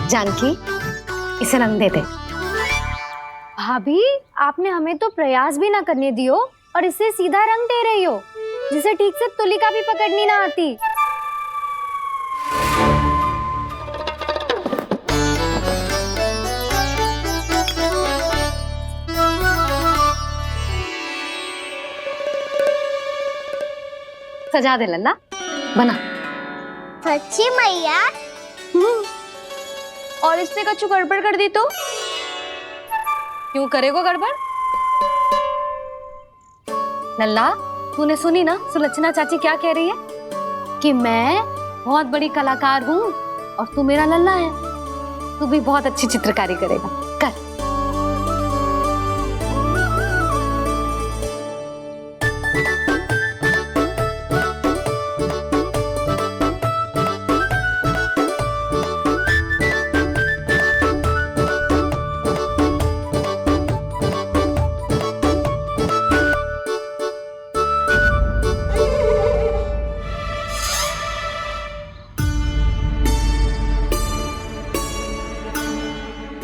जानकी, इसे रंग दे दे। भाभी, आपने हमें तो प्रयास भी ना करने दियो और इसे सीधा रंग दे रही हो, जिसे ठीक से तुलिका भी पकड़नी ना आती। सजा दे लल्ला, बना। सच्ची मैया? और इसने कछु गड़बड़ कर दी तो? क्यों करेगो गड़बड़? लल्ला, तूने सुनी ना सुलक्षणा चाची क्या कह रही है? कि मैं बहुत बड़ी कलाकार हूँ और तू मेरा लल्ला है। तू भी बहुत अच्छी चित्रकारी करेगा, कर।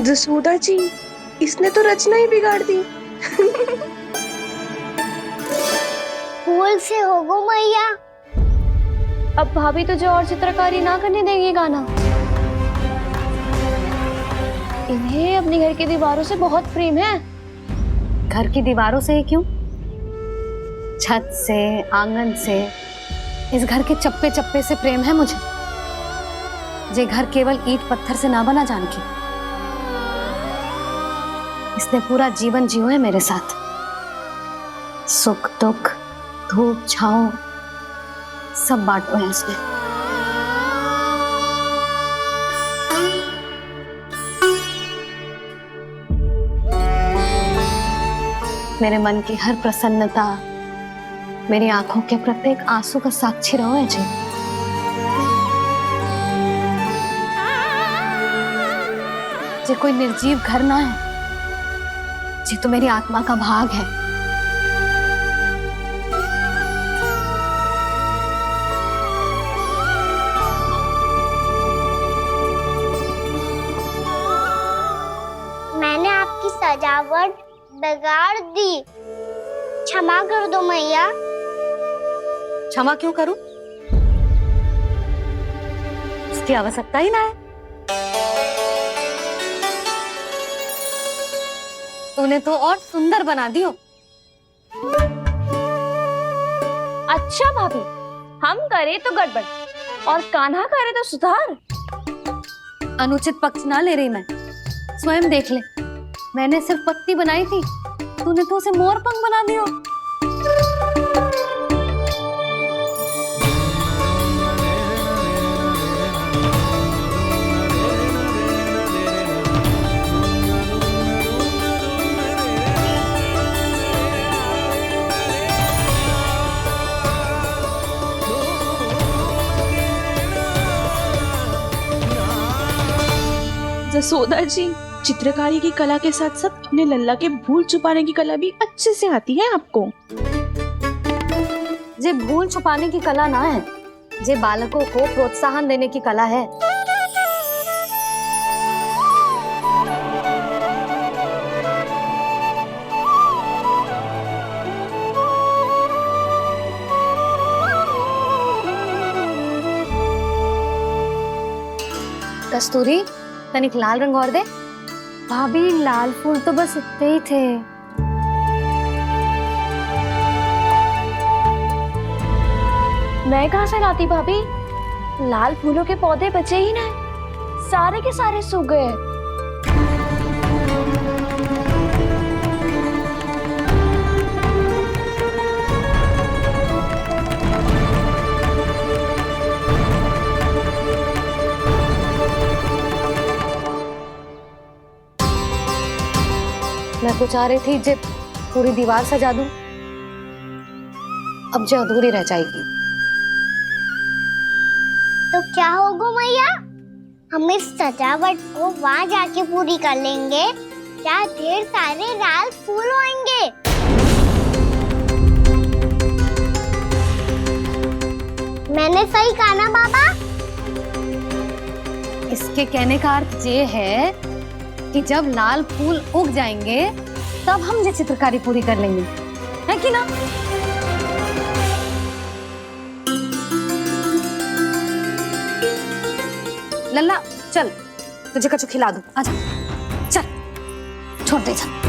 जसोदा जी, इसने तो रचना ही बिगाड़ दी। फूल से होगो मैया। अब भाभी तुझे और चित्रकारी ना करने देंगी गाना। इन्हें अपने घर की दीवारों से बहुत प्रेम है। घर की दीवारों से ही क्यों? छत से, आंगन से, इस घर के चप्पे चप्पे से प्रेम है मुझे। ये घर केवल ईंट पत्थर से ना बना जानकी। इसने पूरा जीवन जियो है मेरे साथ। सुख दुख, धूप छांव सब बांटो है इसने। मेरे मन की हर प्रसन्नता, मेरी आंखों के प्रत्येक आंसू का साक्षी रहो है जी। ये कोई निर्जीव घर ना है, ये तो मेरी आत्मा का भाग है। मैंने आपकी सजावट बिगाड़ दी, क्षमा कर दो मैया। क्षमा क्यों करूं? इसकी आवश्यकता ही ना है। तूने तो और सुंदर बना दियो। अच्छा भाभी, हम करे तो गड़बड़ और कान्हा करे तो सुधार। अनुचित पक्ष ना ले रही मैं, स्वयं देख ले। मैंने सिर्फ पत्ती बनाई थी, तूने तो उसे मोरपंख बना दियो। जसोदा जी, चित्रकारी की कला के साथ साथ अपने लल्ला के भूल छुपाने की कला भी अच्छे से आती है आपको। ये भूल छुपाने की कला ना है, ये बालकों को प्रोत्साहन देने की कला है। कस्तूरी, तनिक लाल रंग और दे। भाभी, लाल फूल तो बस इतने ही थे। मैं कहाँ से लाती भाभी? लाल फूलों के पौधे बचे ही ना, सारे के सारे सूख गए। मैं तो चाह रही थी जे पूरी दीवार सजा दूं, अब जो अधूरी रह जाएगी। तो क्या होगा मैया? हम इस सजावट को वहाँ जाके पूरी कर लेंगे, जहाँ ढेर सारे लाल फूल होंगे। मैंने सही कहा ना बाबा? इसके कहने का अर्थ ये है कि जब लाल फूल उग जाएंगे तब हम ये चित्रकारी पूरी कर लेंगे, है कि ना? लल्ला चल, तुझे कछु खिला दूं, आजा चल, छोड़ दे चल।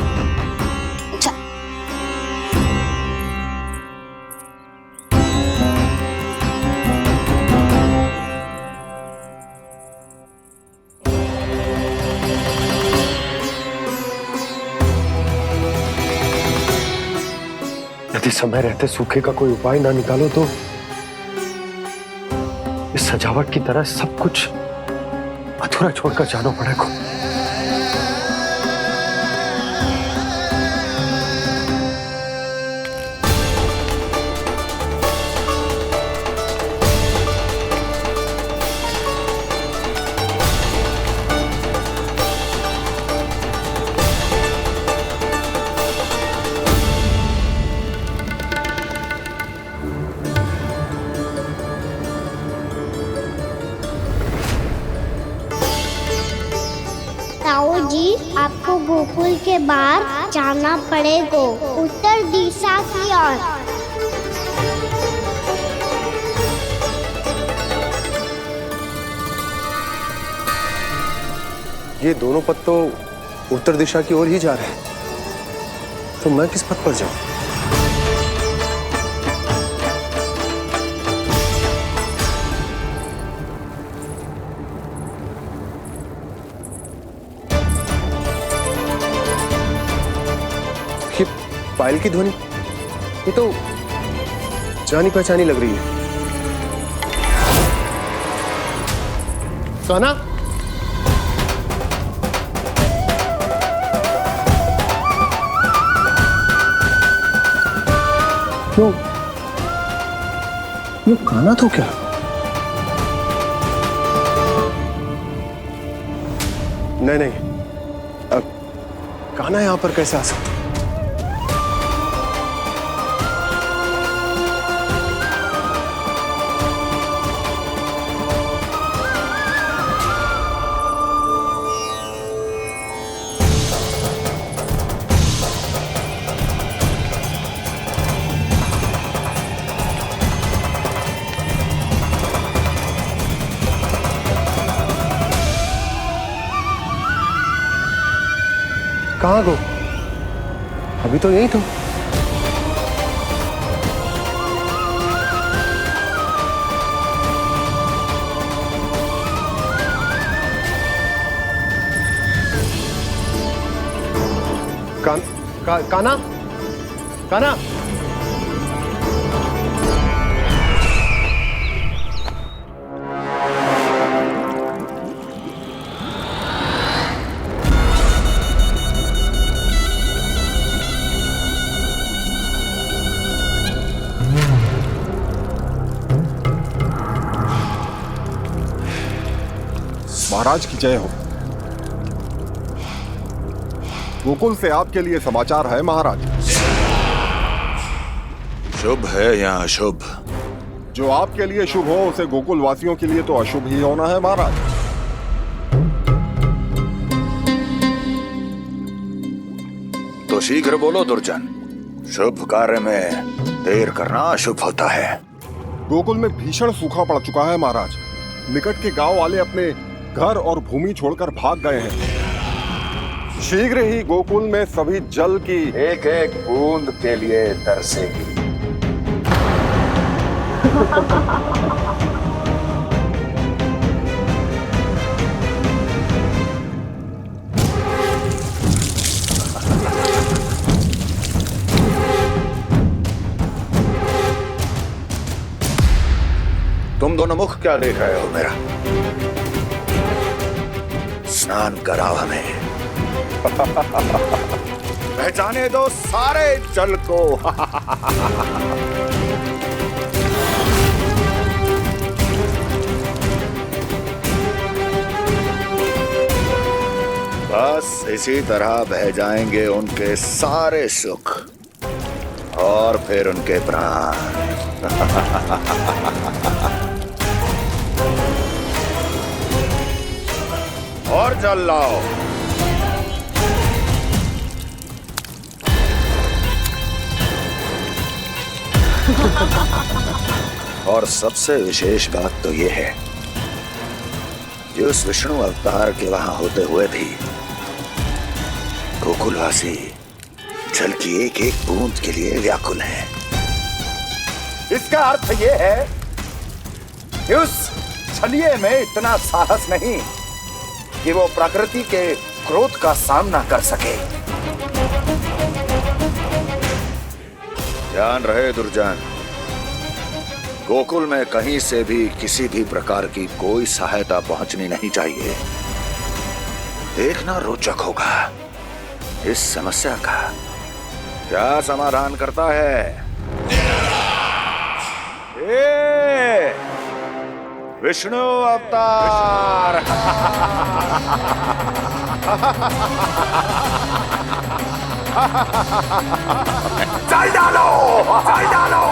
यदि समय रहते सूखे का कोई उपाय ना निकालो तो इस सजावट की तरह सब कुछ अधूरा छोड़कर जाना पड़ेगा। ताऊ जी, आपको गोकुल के बाहर जाना पड़ेगा, उत्तर दिशा की ओर। ये दोनों पथ तो उत्तर दिशा की ओर ही जा रहे हैं, तो मैं किस पथ पर जाऊं? ये पायल की ध्वनि, ये तो जानी पहचानी लग रही है। कान्हा, यो कान्हा तो क्या? नहीं, अब कान्हा यहां पर कैसे आ सकता? कहाँ गो? अभी तो यही तो। कान्हा, कान्हा, महाराज की जय हो। गोकुल से आपके लिए समाचार है महाराज। शुभ है या अशुभ? जो आपके लिए शुभ हो उसे गोकुल वासियों के लिए तो अशुभ ही होना है महाराज। तो शीघ्र बोलो दुर्जन, शुभ कार्य में देर करना अशुभ होता है। गोकुल में भीषण सूखा पड़ चुका है महाराज। निकट के गांव वाले अपने घर और भूमि छोड़कर भाग गए हैं। शीघ्र ही गोकुल में सभी जल की एक एक बूंद के लिए तरसेगी। तुम दोनों मुख क्या देख रहे हो मेरा? स्नान कराओ हमें। पहचाने दो सारे जल को। बस इसी तरह बह जाएंगे उनके सारे सुख और फिर उनके प्राण। जल लाओ। और सबसे विशेष बात तो ये है कि उस विष्णु अवतार के वहां होते हुए भी गोकुलवासी जल की एक एक बूंद के लिए व्याकुल है। इसका अर्थ ये है कि उस छलिए में इतना साहस नहीं कि वो प्रकृति के क्रोध का सामना कर सके। ध्यान रहे दुर्जन, गोकुल में कहीं से भी किसी भी प्रकार की कोई सहायता पहुंचनी नहीं चाहिए। देखना रोचक होगा इस समस्या का क्या समाधान करता है। विष्णु अवतार। चल डालो, चल डालो।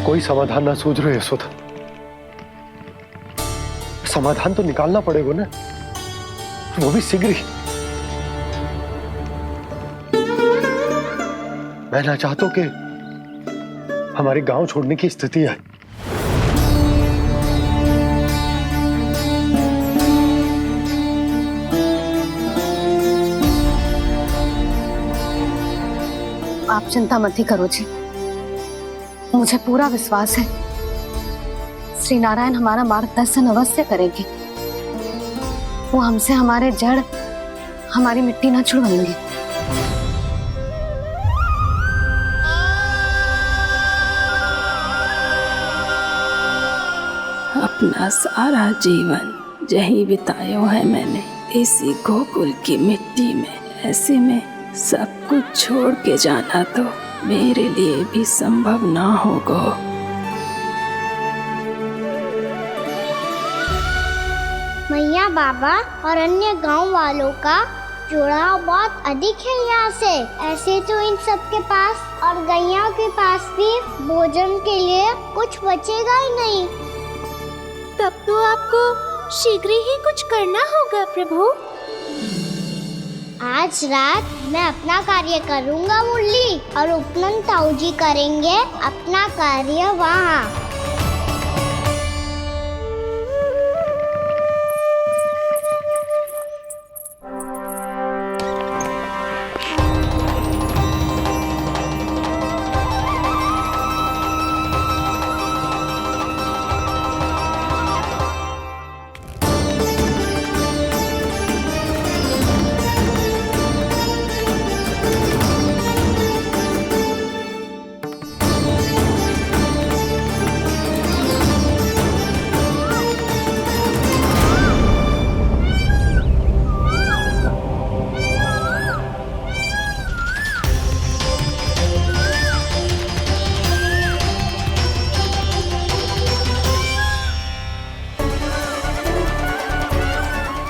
कोई समाधान ना सूझ रहे यशोदा। समाधान तो निकालना पड़ेगा ना, वो भी शीघ्र ही। मैं ना चाहता हूं कि हमारे गांव छोड़ने की स्थिति है। आप चिंता मत ही करो जी, मुझे पूरा विश्वास है श्री नारायण हमारा मार्गदर्शन अवश्य करेंगे। वो हमसे हमारे जड़, हमारी मिट्टी ना छुड़वाएंगे। अपना सारा जीवन यही बिताया है मैंने, इसी गोकुल की मिट्टी में। ऐसे में सब कुछ छोड़ के जाना तो मेरे लिए भी संभव ना होगा। मैया, बाबा और अन्य गांव वालों का जुड़ाव बहुत अधिक है यहाँ से। ऐसे तो इन सब के पास और गैया के पास भी भोजन के लिए कुछ बचेगा ही नहीं। तब तो आपको शीघ्र ही कुछ करना होगा प्रभु। आज रात मैं अपना कार्य करूँगा मुरली, और उपनंद ताऊ जी करेंगे अपना कार्य वहाँ।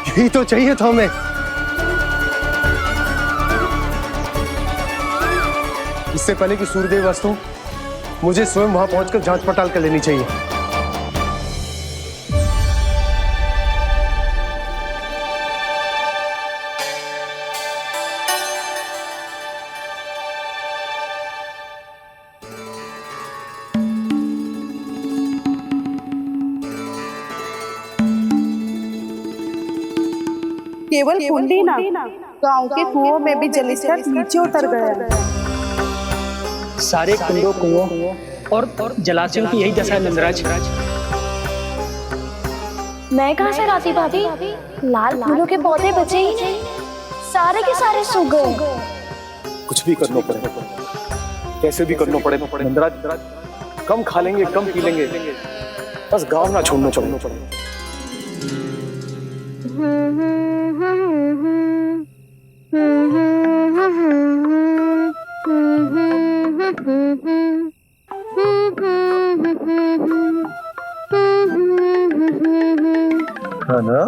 यही तो चाहिए था हमें। इससे पहले कि सूर्यदेव अस्त हो, मुझे स्वयं वहां पहुंचकर जांच पड़ताल कर लेनी चाहिए। केवल कुंडी ना, गांव के कुओं में भी जलस्तर नीचे उतर गया। सारे कुंडों, कुओं और जलाशयों की यही दशा है नंदराज। मैं कहाँ से लाती भाभी? लाल फूलों के पौधे बचे ही नहीं, सारे के सारे सूख गए। कुछ भी करना पड़ेगा, कैसे भी करना पड़ेगा नंदराज। कम खा लेंगे, कम पी लेंगे, बस गांव ना छोड़ना पड़ेगा। है ना?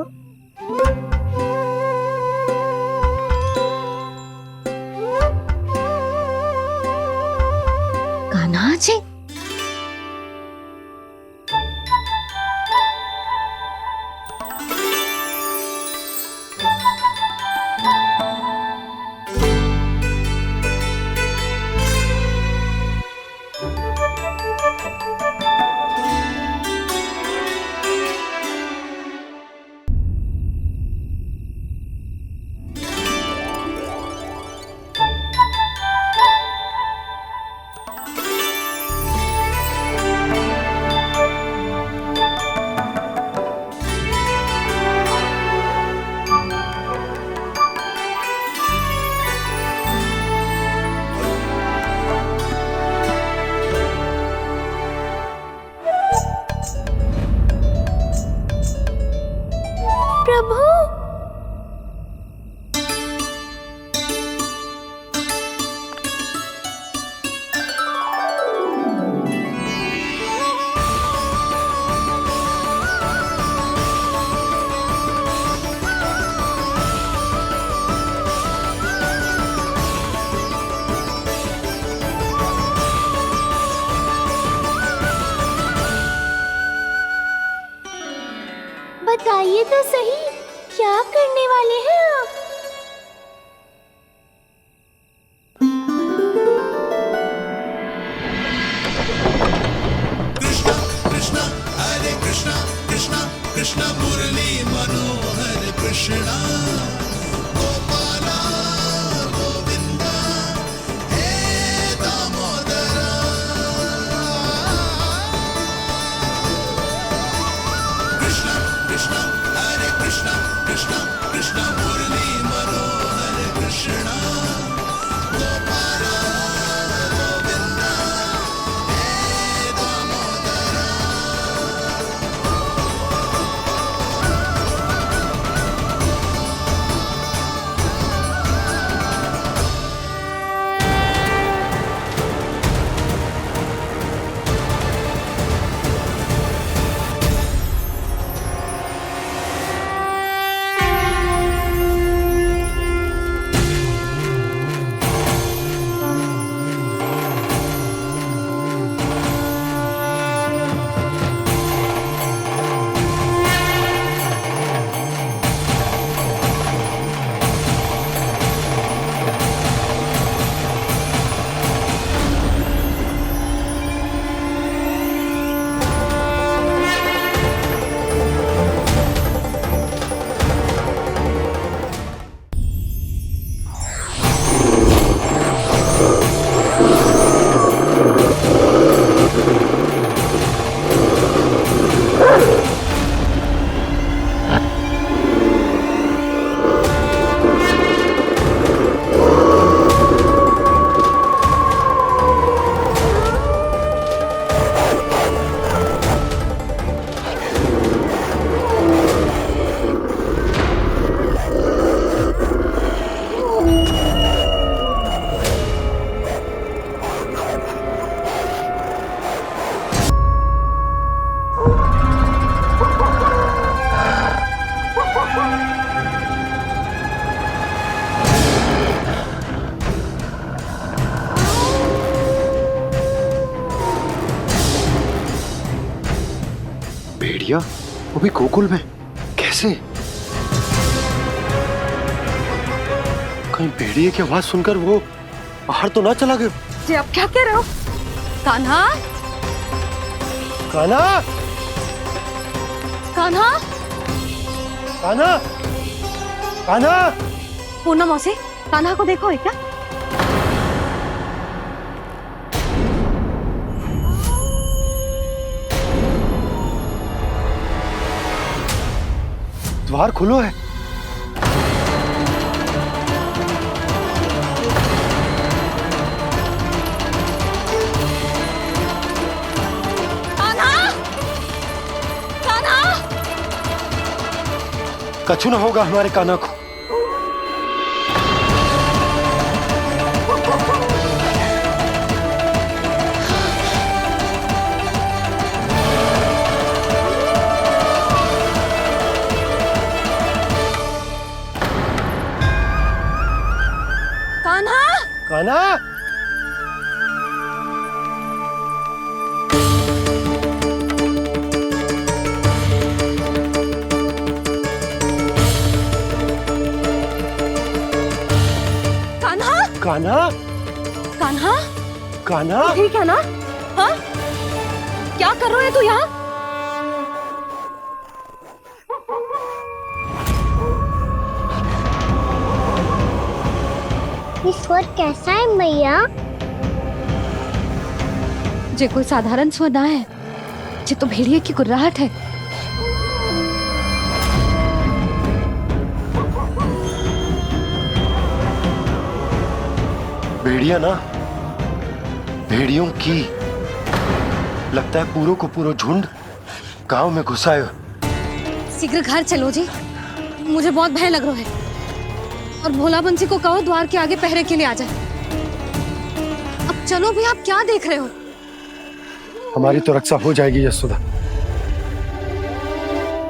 प्रभु। बताइए तो सही, क्या करने वाले हैं आप? कृष्णा कृष्णा हरे कृष्णा कृष्णा कृष्णा मुरली मनोहर कृष्णा गोपाला गोविंदा हे दामोदरा। कृष्णा कृष्णा हरे कृष्णा कृष्णा कृष्णा मुरली मनोहर कृष्णा गोपाला गोविंदा हे दामोदरा। भेड़िया वो भी गोकुल में कैसे? कहीं भेड़िए की आवाज सुनकर वो बाहर तो ना चला गया? जी आप क्या कह रहे हो? कान्हा, कान्हा, कान्हा, कान्हा, कान्हा। पूनम मौसी, कान्हा को देखो है क्या? द्वार खुलो है। कान्हा, कान्हा, कछु ना होगा हमारे कान्हा को। कान्हा, कान्हा, कान्हा, कान्हा। ठीक है ना? हाँ? क्या कर रहे हो तू यहाँ? ये स्वर कैसा है मैया? जे कोई साधारण स्वर ना है, जे तो भेड़िए की गुर्राहट है। भेड़िया ना, भेड़ियों की लगता है पूरो को पूरो झुंड गांव में घुसा है। शीघ्र घर चलो जी, मुझे बहुत भय लग रहा है। और भोला बंसी को कहो द्वार के आगे पहरे के लिए आ जाए। अब चलो भी, आप क्या देख रहे हो? हमारी तो रक्षा हो जाएगी यशोदा,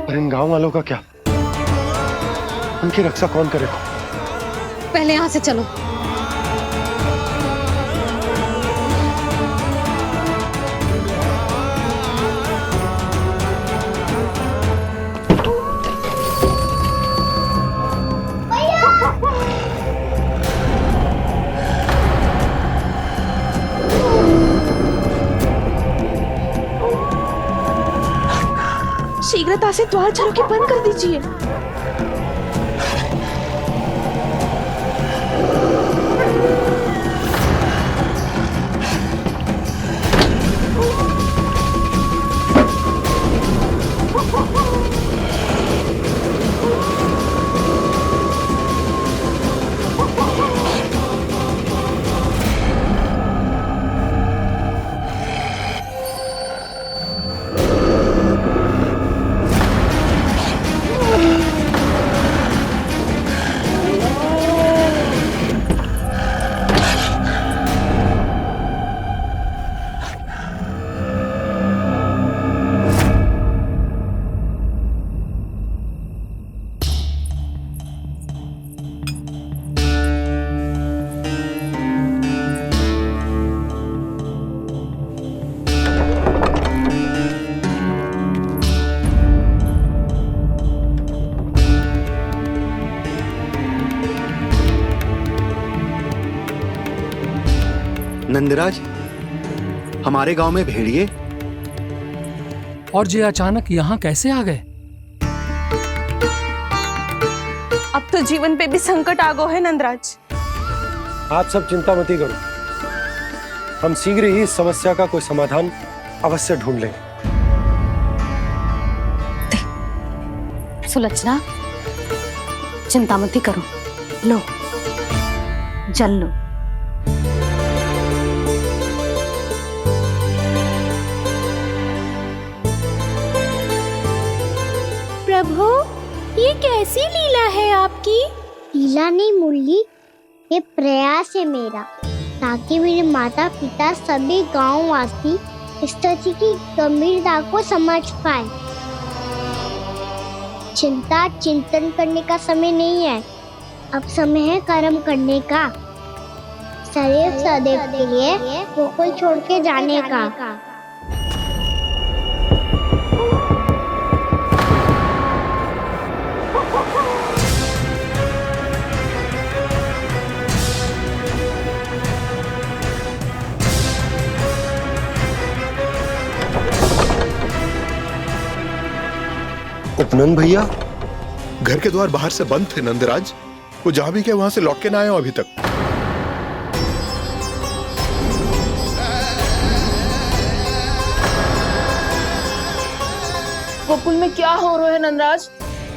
पर इन गांव वालों का क्या? उनकी रक्षा कौन करेगा? पहले यहाँ से चलो। शीघ्रता से द्वार झरोखे के बंद कर दीजिए। नंदराज, हमारे गांव में भेड़िए और ये अचानक यहाँ कैसे आ गए? अब तो जीवन पे भी संकट आ गो है नंदराज। आप सब चिंता मत करो, हम शीघ्र ही इस समस्या का कोई समाधान अवश्य ढूंढ लेंगे। सुलक्षणा, चिंता मत करो, लो जल लो। प्रभु, ये कैसी लीला है आपकी? लीला नहीं मुरली, ये प्रयास है मेरा, ताकि मेरे माता पिता सभी गांव वासी स्थिति की गंभीरता को समझ पाए। चिंता चिंतन करने का समय नहीं है, अब समय है कर्म करने का, सदैव सदैव के लिए गोकुल छोड़ के जाने का। उपनंद भैया, घर के द्वार बाहर से बंद थे नंदराज, वो जहां भी गए वहां से लौट के ना आए हो अभी तक। गोकुल में क्या हो रहा है नंदराज?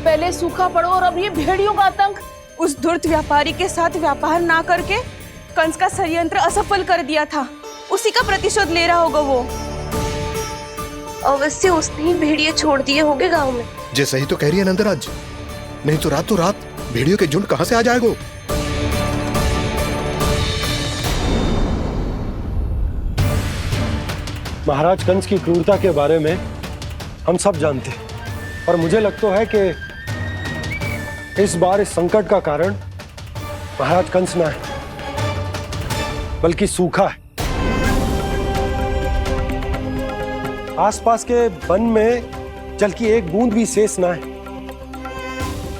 पहले सूखा पड़ो और अब ये भेड़ियों का आतंक। उस धूर्त व्यापारी के साथ व्यापार ना करके कंस का षड्यंत्र असफल कर दिया था, उसी का प्रतिशोध ले रहा होगा वो। अवश्य उसने ही भेड़िए छोड़ दिए होंगे गांव में। जैसे ही तो कह रही है नंदराज, नहीं तो रात भेड़ियों के झुंड कहां से आ जाएगा? महाराज कंस की क्रूरता के बारे में हम सब जानते हैं, और मुझे लगता है कि इस बार इस संकट का कारण महाराज कंस ना है, बल्कि सूखा है। आसपास के वन में जल की एक बूंद भी शेष ना है।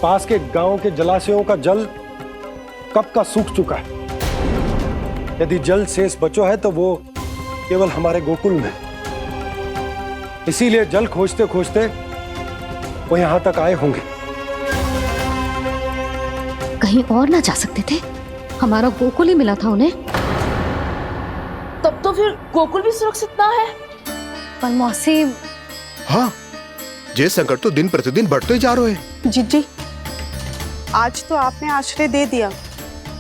पास के गांव के जलाशयों का जल कब का सूख चुका है। यदि जल शेष बचो है तो वो केवल हमारे गोकुल में। इसीलिए जल खोजते खोजते वो यहां तक आए होंगे। कहीं और ना जा सकते थे? हमारा गोकुल ही मिला था उन्हें। तब तो फिर गोकुल भी सुरक्षित ना है। पर मौसी, हाँ, ये संकट तो दिन प्रतिदिन बढ़ते जा रहे हैं। जीजी, आज तो आपने आश्रय दे दिया,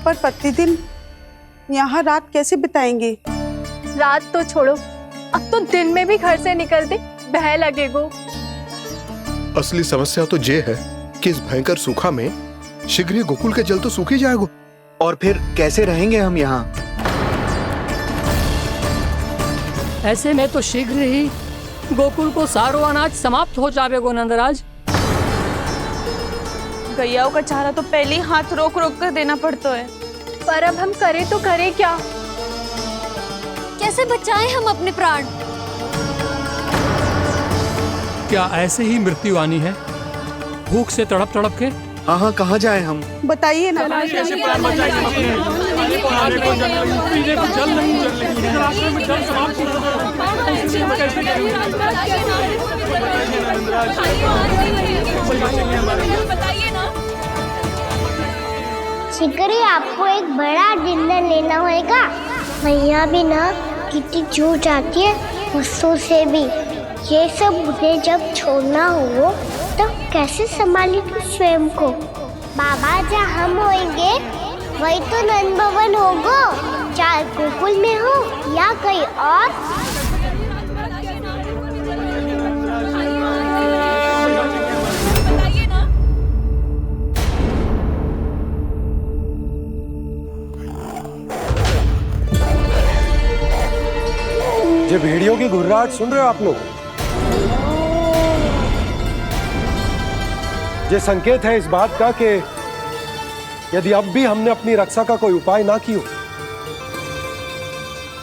पर प्रतिदिन यहाँ रात कैसे बिताएंगे? रात तो छोड़ो, अब तो दिन में भी घर से निकलते भय लगेगो। असली समस्या तो ये है कि इस भयंकर सूखा में शीघ्र ही गोकुल के जल तो सूख ही जाएगा। और फिर कैसे रहेंगे हम यहाँ? ऐसे में तो शीघ्र ही गोकुल को सारो अनाज समाप्त हो जाएगा नंदराज। गैयाओं का चारा तो पहले ही हाथ रोक रोक कर देना पड़ता है। पर अब हम करें तो करें क्या? कैसे बचाएं हम अपने प्राण? क्या ऐसे ही मृत्यु आनी है, भूख से तड़प तड़प के? हाँ हाँ, कहाँ जाए हम? बताइए ना। शीघ्र ही आपको एक बड़ा डिनर लेना होगा। मैया भी ना कितनी जूझ जाती है गुस्सों से भी। ये सब मुझे जब छोड़ना हो तो कैसे संभाली तू स्वयं को? बाबा जहाँ हम होंगे वही तो नंद भवन होगा, चाहे गोकुल में हो या कहीं और। ये भेड़ियों की घुर्राहट सुन रहे हो आप लोग? ये संकेत है इस बात का कि यदि अब भी हमने अपनी रक्षा का कोई उपाय ना किया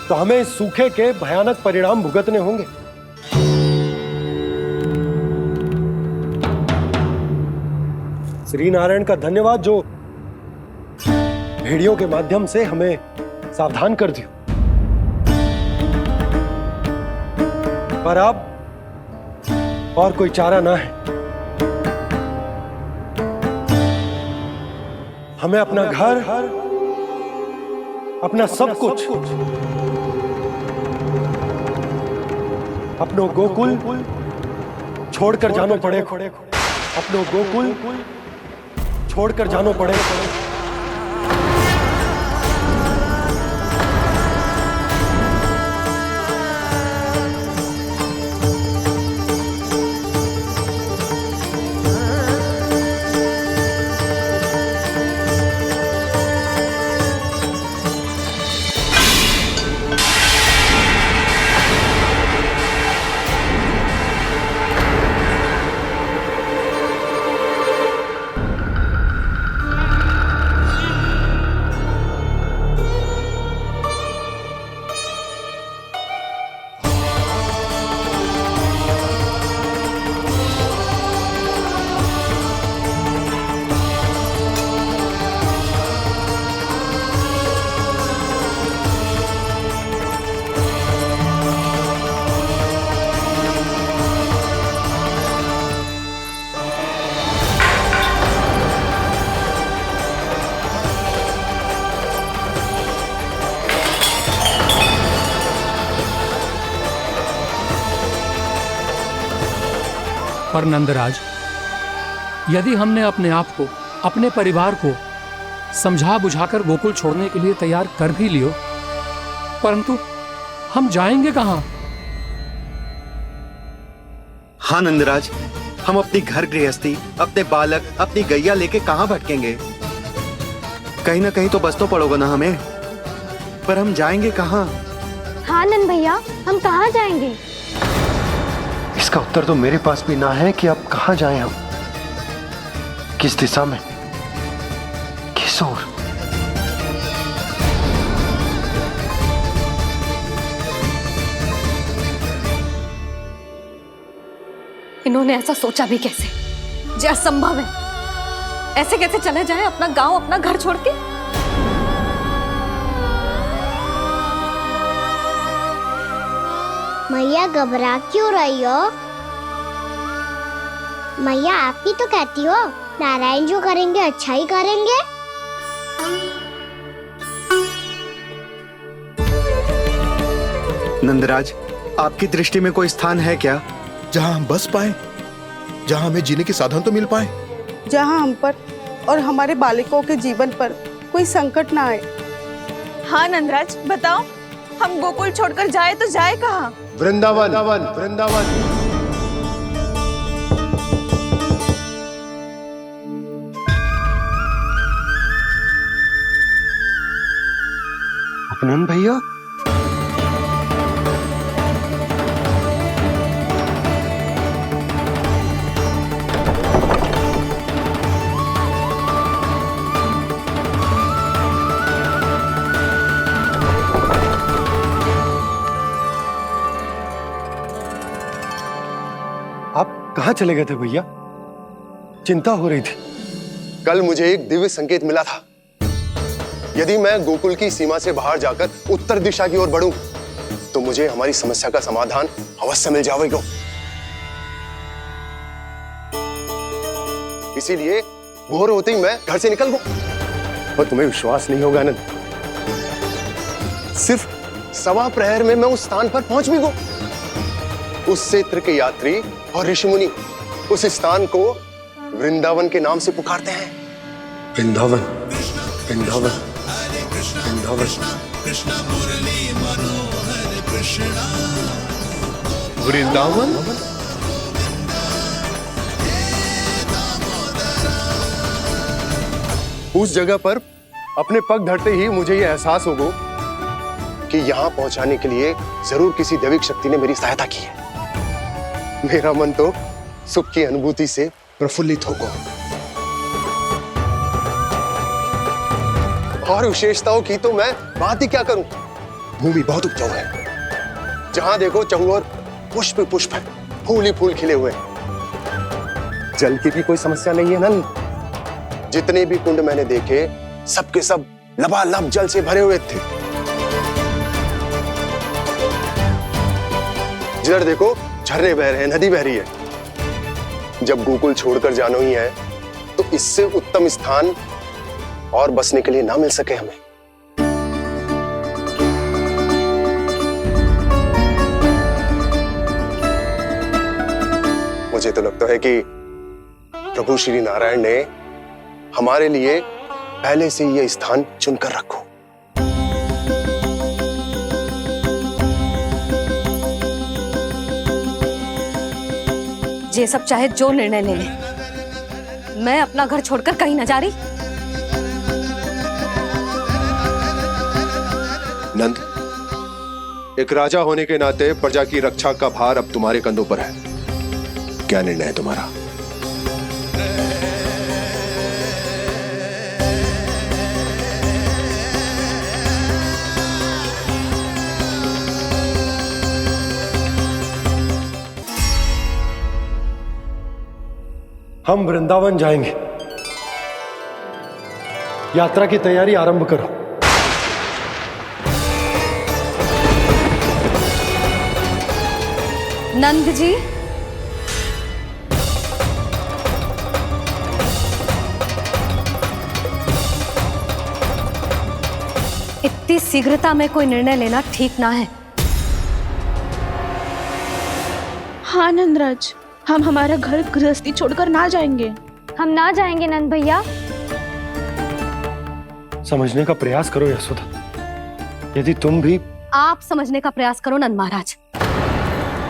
तो हमें इस सूखे के भयानक परिणाम भुगतने होंगे। श्री नारायण का धन्यवाद जो भेड़ियों के माध्यम से हमें सावधान कर दिया। पर अब और कोई चारा ना है। हमें अपना घर, अपना सब कुछ, अपनो गोकुल छोड़कर जानो पड़े। अपनो गोकुल छोड़कर जानो पड़े। पर नंदराज, यदि हमने अपने आप को, अपने परिवार को समझा बुझाकर गोकुल छोड़ने के लिए तैयार कर भी लियो, परंतु हम जाएंगे कहां? हाँ नंदराज, हम अपनी घर गृहस्थी, अपने बालक, अपनी गैया लेके कहां भटकेंगे? कहीं ना कहीं तो बस तो पड़ोगे ना हमें। पर हम जाएंगे कहां? हाँ नंद भैया, हम कहाँ जाएंगे? इसका उत्तर तो मेरे पास भी ना है कि अब कहां जाएं हम, किस दिशा में, किस ओर। इन्होंने ऐसा सोचा भी कैसे? जो असंभव है। ऐसे कैसे चले जाएं अपना गांव, अपना घर छोड़ के? मैया घबरा क्यों रही हो? मैया आप ही तो कहती हो नारायण जो करेंगे अच्छा ही करेंगे। नंदराज, आपकी दृष्टि में कोई स्थान है क्या जहां हम बस पाए, जहां हमें जीने के साधन तो मिल पाए, जहाँ हम पर और हमारे बालकों के जीवन पर कोई संकट ना आए? हाँ नंदराज, बताओ, हम गोकुल छोड़कर जाए तो जाए कहाँ? वृंदावन। वृंदावन। नंद भैया, आप कहाँ चले गए थे भैया? चिंता हो रही थी। कल मुझे एक दिव्य संकेत मिला था। यदि मैं गोकुल की सीमा से बाहर जाकर उत्तर दिशा की ओर बढ़ूं, तो मुझे हमारी समस्या का समाधान अवश्य मिल जाएगा। इसीलिए भोर होते ही मैं घर से निकल गया। और तुम्हें विश्वास नहीं होगा आनंद, सिर्फ 1.25 प्रहर में मैं उस स्थान पर पहुंच भी गया। उस क्षेत्र के यात्री और ऋषिमुनि उस स्थान को वृंदावन के नाम से पुकारते हैं। वृंदावन, वृंदावन, वृंदावन। वृंदावन? उस जगह पर अपने पग धरते ही मुझे यह एहसास होगा कि यहां पहुंचाने के लिए जरूर किसी दैविक शक्ति ने मेरी सहायता की है। मेरा मन तो सुख की अनुभूति से प्रफुल्लित होगा। और विशेषताओं की तो मैं बात ही क्या करूं। भूमि बहुत उपजाऊ है, जहां देखो चहुओर पुष्प पुष्प है, फूल ही फूल खिले हुए हैं। जल की भी कोई समस्या नहीं है नंद। जितने भी कुंड मैंने देखे, सबके सब लबालब जल से भरे हुए थे। जिधर देखो झरने बह रहे हैं, नदी बह रही है। जब गोकुल छोड़कर जाना ही है, तो इससे उत्तम स्थान और बसने के लिए ना मिल सके हमें। मुझे तो लगता है कि प्रभु श्री नारायण ने हमारे लिए पहले से यह स्थान चुनकर रखो। ये सब चाहे जो निर्णय ले ले, मैं अपना घर छोड़कर कहीं न जा रही। नंद, एक राजा होने के नाते प्रजा की रक्षा का भार अब तुम्हारे कंधों पर है। क्या निर्णय है तुम्हारा? हम वृंदावन जाएंगे। यात्रा की तैयारी आरंभ करो। नंद जी, इतनी शीघ्रता में कोई निर्णय लेना ठीक ना है। हाँ नंदराज, हम हमारा घर गृहस्थी छोड़कर ना जाएंगे। हम ना जाएंगे नंद भैया। समझने का प्रयास करो यशोदा। यदि तुम भी आप समझने का प्रयास करो नंद महाराज।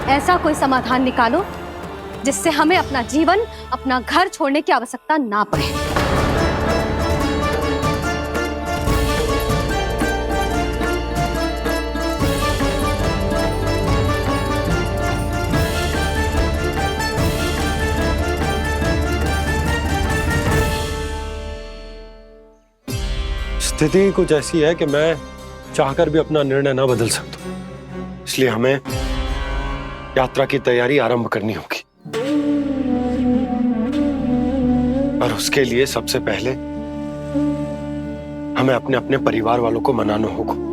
ऐसा कोई समाधान निकालो जिससे हमें अपना जीवन, अपना घर छोड़ने की आवश्यकता ना पड़े। स्थिति कुछ ऐसी है कि मैं चाहकर भी अपना निर्णय ना बदल सकता, इसलिए हमें यात्रा की तैयारी आरंभ करनी होगी। और उसके लिए सबसे पहले हमें अपने अपने परिवार वालों को मनाना होगा।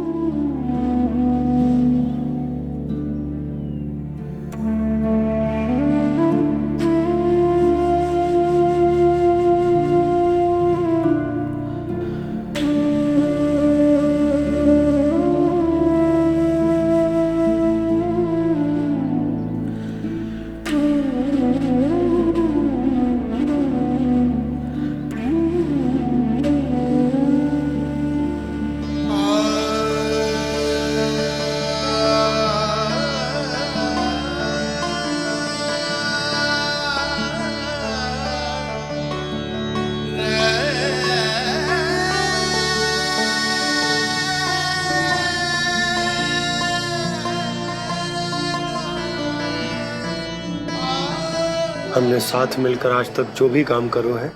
हमने साथ मिलकर आज तक जो भी काम करो है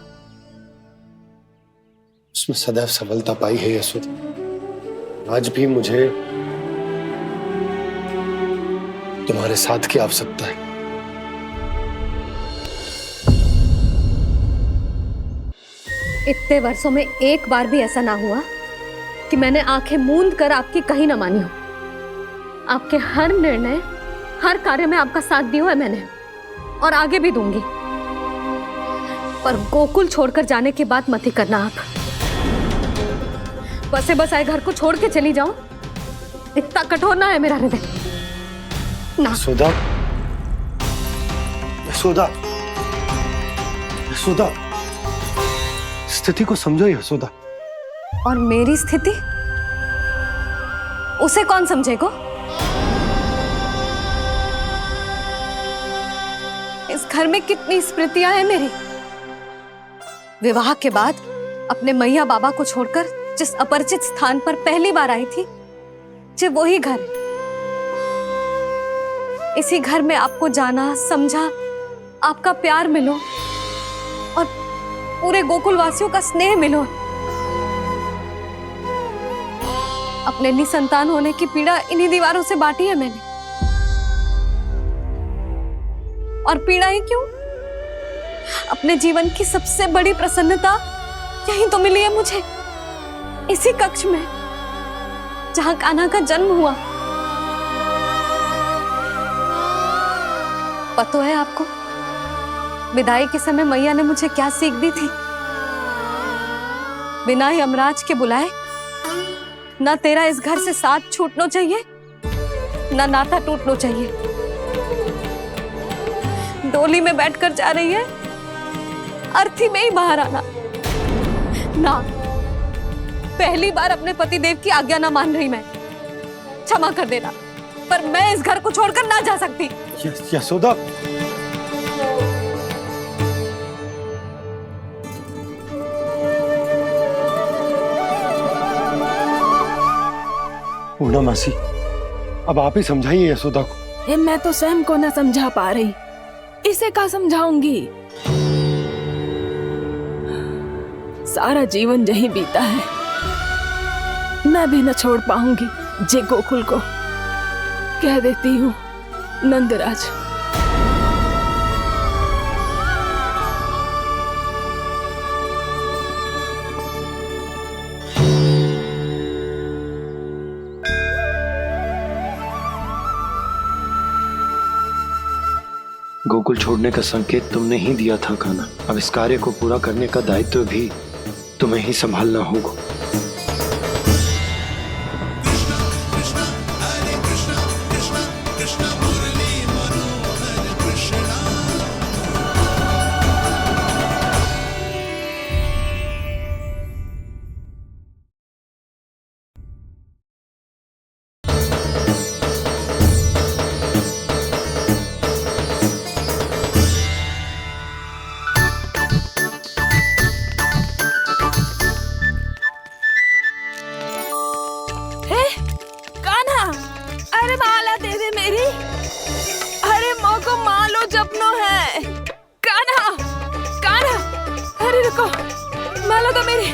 उसमें सदैव सफलता पाई है यशोदा। आज भी मुझे तुम्हारे साथ की आवश्यकता है। इतने वर्षों में एक बार भी ऐसा ना हुआ कि मैंने आंखें मूंद कर आपकी कहीं ना मानी हो। आपके हर निर्णय, हर कार्य में आपका साथ दिया है मैंने, और आगे भी दूंगी। पर गोकुल छोड़कर जाने की बात मत ही करना आप। बसे बसाए घर को छोड़ के चली जाऊं, इतना कठोर ना है मेरा हृदय ना। यशोदा, यशोदा, यशोदा, स्थिति को समझो यशोदा। और मेरी स्थिति उसे कौन समझेगा? इस घर में कितनी स्मृतियां हैं मेरी। विवाह के बाद अपने मैया बाबा को छोड़कर जिस अपरिचित स्थान पर पहली बार आई थी, जो वही घर है। इसी घर में आपको जाना, समझा, आपका प्यार मिलो और पूरे गोकुल वासियों का स्नेह मिलो। अपने निसंतान होने की पीड़ा इन्हीं दीवारों से बांटी है मैंने। और पीड़ा ही क्यों? अपने जीवन की सबसे बड़ी प्रसन्नता यही तो मिली है मुझे, इसी कक्ष में जहां कान्हा का जन्म हुआ। पता है आपको विदाई के समय मैया ने मुझे क्या सीख दी थी? बिना यमराज के बुलाए ना तेरा इस घर से साथ छूटना चाहिए, ना नाता टूटना चाहिए। डोली में बैठकर जा रही है, अर्थी में ही बाहर आना ना। पहली बार अपने पतिदेव की आज्ञा ना मान रही मैं, क्षमा कर देना, पर मैं इस घर को छोड़कर ना जा सकती। यशोदा, पूर्णा मासी, अब आप ही समझाइए यशोदा को। मैं तो स्वयं को न समझा पा रही, इसे क्या समझाऊंगी? सारा जीवन यही बीता है, मैं भी न छोड़ पाऊंगी जे गोकुल को। कह देती हूँ नंदराज। गोकुल छोड़ने का संकेत तुमने ही दिया था कान्हा। अब इस कार्य को पूरा करने का दायित्व भी तुम्हें ही संभालना होगा। अरे माला दे दे मेरी। अरे माँ को मालो जपनो है। कान्हा, कान्हा, अरे रुको, माला तो मेरी।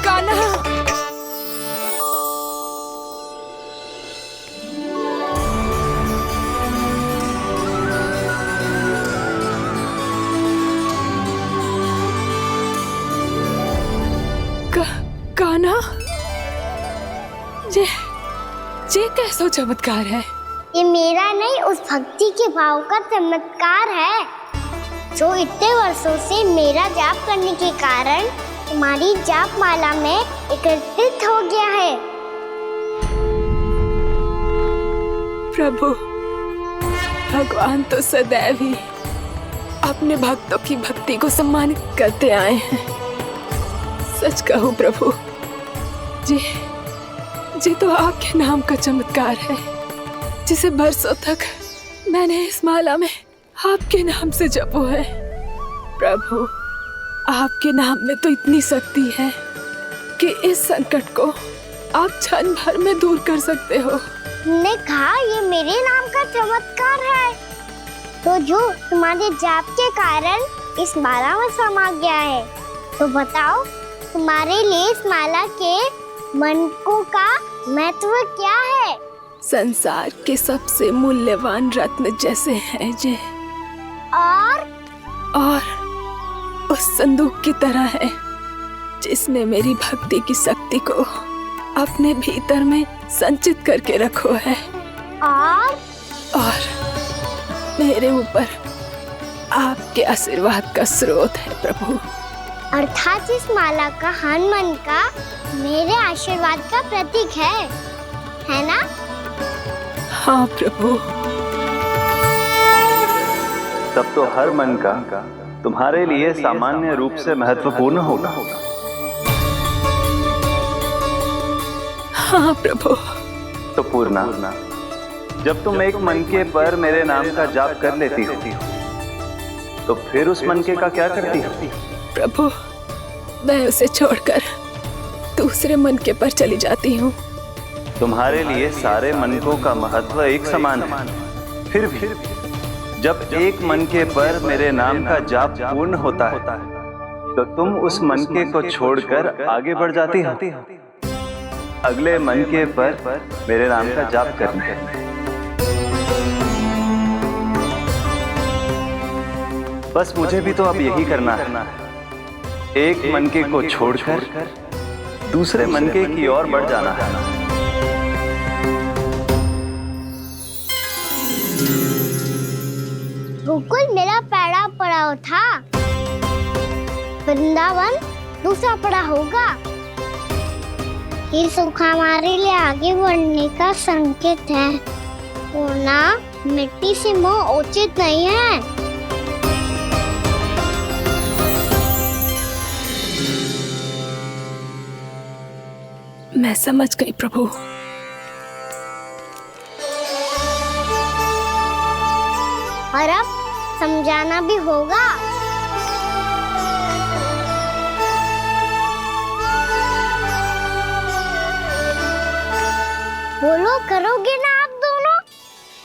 कान्हा, कान्हा, ये कैसा चमत्कार है? ये मेरा नहीं, उस भक्ति के भाव का चमत्कार है जो इतने वर्षों से मेरा जाप करने के कारण तुम्हारी जाप माला में एकत्रित हो गया है। प्रभु, भगवान तो सदैव ही अपने भक्तों की भक्ति को सम्मानित करते आए हैं। सच कहूं प्रभु, जी तो आपके नाम का चमत्कार है, जिसे बरसों तक मैंने इस माला में आपके नाम से जपो है। प्रभु, आपके नाम में तो इतनी शक्ति है कि इस संकट को आप क्षण भर में दूर कर सकते हो। तुमने कहा ये मेरे नाम का चमत्कार है, तो जो तुम्हारे जाप के कारण इस माला में समा गया है। तो बताओ तुम्हारे लिए इस माला के मनकों का महत्व क्या है? संसार के सबसे मूल्यवान रत्न जैसे हैं ये, और उस संदूक की तरह है जिसने मेरी भक्ति की शक्ति को अपने भीतर में संचित करके रखो है, और मेरे ऊपर आपके आशीर्वाद का स्रोत है प्रभु। अर्थात इस माला का हनुमान का मेरे आशीर्वाद का प्रतीक है ना? हाँ प्रभु। तब तो हर मन का तुम्हारे लिए सामान्य रूप से महत्वपूर्ण होगा। हाँ प्रभु। तो पूर्णा, जब तुम एक मनके पर मेरे नाम का जाप कर लेती हो, तो फिर उस मनके का क्या करती हो? प्रभु, मैं उसे छोड़कर दूसरे मनके पर चली जाती हूँ। तुम्हारे लिए सारे मनकों का महत्व एक समान है। फिर भी जब एक मनके पर मेरे नाम का जाप पूर्ण होता है, तो तुम उस मनके को छोड़कर आगे बढ़ जाती हो अगले मनके पर मेरे नाम का जाप करने। बस मुझे भी तो अब यही करना है, एक मनके को छोड़कर दूसरे मनके की ओर बढ़ जाना है। गोकुल मेरा पहला पड़ाव था, वृंदावन दूसरा पड़ाव होगा। ये सुख हमारे लिए आगे बढ़ने का संकेत है। पूर्णा, मिट्टी से मोह उचित नहीं है। मैं समझ गई प्रभु। और अब समझाना भी होगा। बोलो, करोगे ना आप दोनों?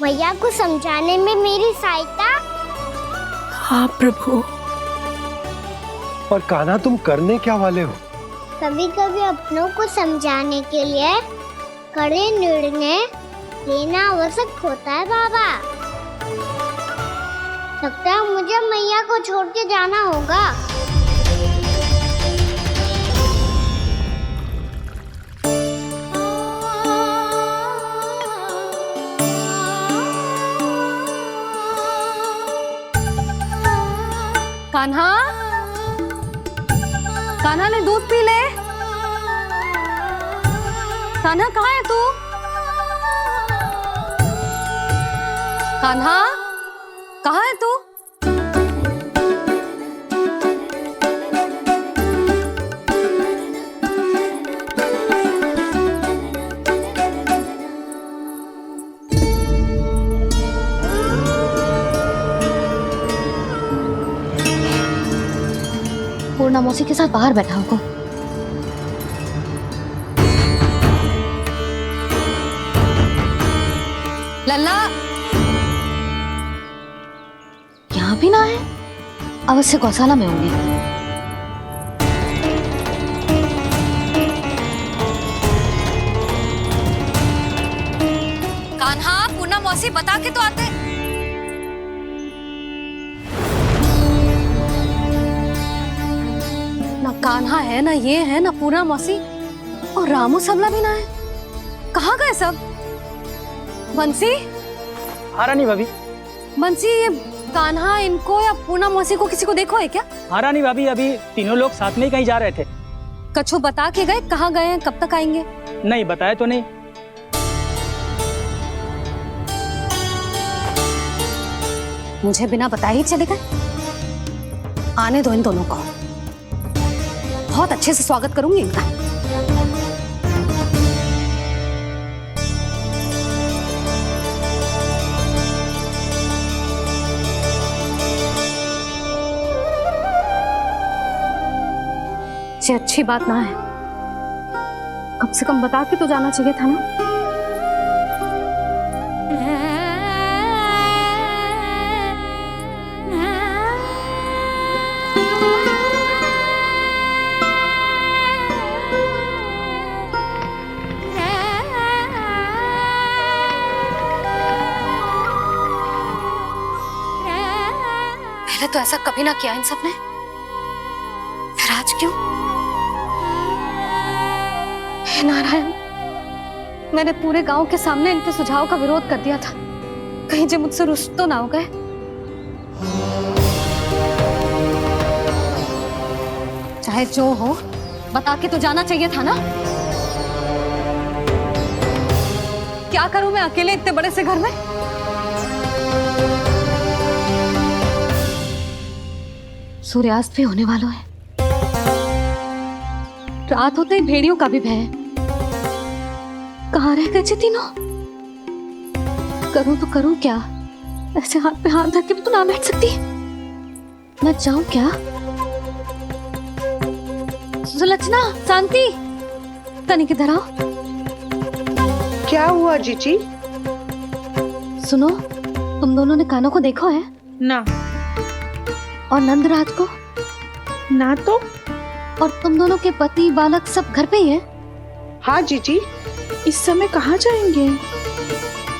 भैया को समझाने में मेरी सहायता? हाँ प्रभु। और कान्हा, तुम करने क्या वाले हो? कभी कभी अपनों को समझाने के लिए कड़े निर्णय लेना आवश्यक होता है बाबा। लगता है मुझे मैया को छोड़ के जाना होगा। कान्हा, कान्हा ने दूध पी ले। कान्हा कहाँ है तू? कान्हा, कहाँ है तू? पूर्णा मौसी के साथ बाहर बैठा होगा। लल्ला, यहाँ भी ना है। अवश्य गौशाला में होंगे। कान्हा, पूर्णा मौसी बता के तो आते। ना कान्हा है, ना ये है, ना पूर्णा मौसी, और रामू सबला भी ना है। कहाँ गए सब? बंसी? हाँ रानी भाभी। बंसी, ये कान्हा इनको या पूर्णा मौसी को किसी को देखो है क्या? हाँ रानी भाभी, अभी तीनों लोग साथ में ही कहीं जा रहे थे। कछु बता के गए कहाँ गए हैं, कब तक आएंगे? नहीं बताया तो नहीं। मुझे बिना बताए ही चले गए। आने दो इन दोनों को, बहुत अच्छे से स्वागत करूंगी इनका। ये अच्छी बात ना है, कम से कम बता के तो जाना चाहिए था ना। पहले तो ऐसा कभी ना किया इन सब ने, फिर आज क्यों? हे नारायण, मैंने पूरे गांव के सामने इनके सुझाव का विरोध कर दिया था, कहीं जो मुझसे रुष्ट तो ना हो गए। चाहे जो हो, बता के तो जाना चाहिए था ना। क्या करूं मैं अकेले इतने बड़े से घर में? सूर्यास्त भी होने वाला है, रात होते ही भेड़ियों का भी भय है। कहाँ रह गए तीनों? करूं तो करूं क्या? ऐसे हाथ पे हाथ धर के भी तो ना बैठ सकती। मैं जाऊं क्या? सुलक्षणा, शांति, तनिक इधर आओ। क्या हुआ जीजी? सुनो, तुम दोनों ने कानों को देखो है ना? और नंदराज को ना तो। और तुम दोनों के पति बालक सब घर पे ही है? हाँ जीजी, इस समय कहाँ जाएंगे?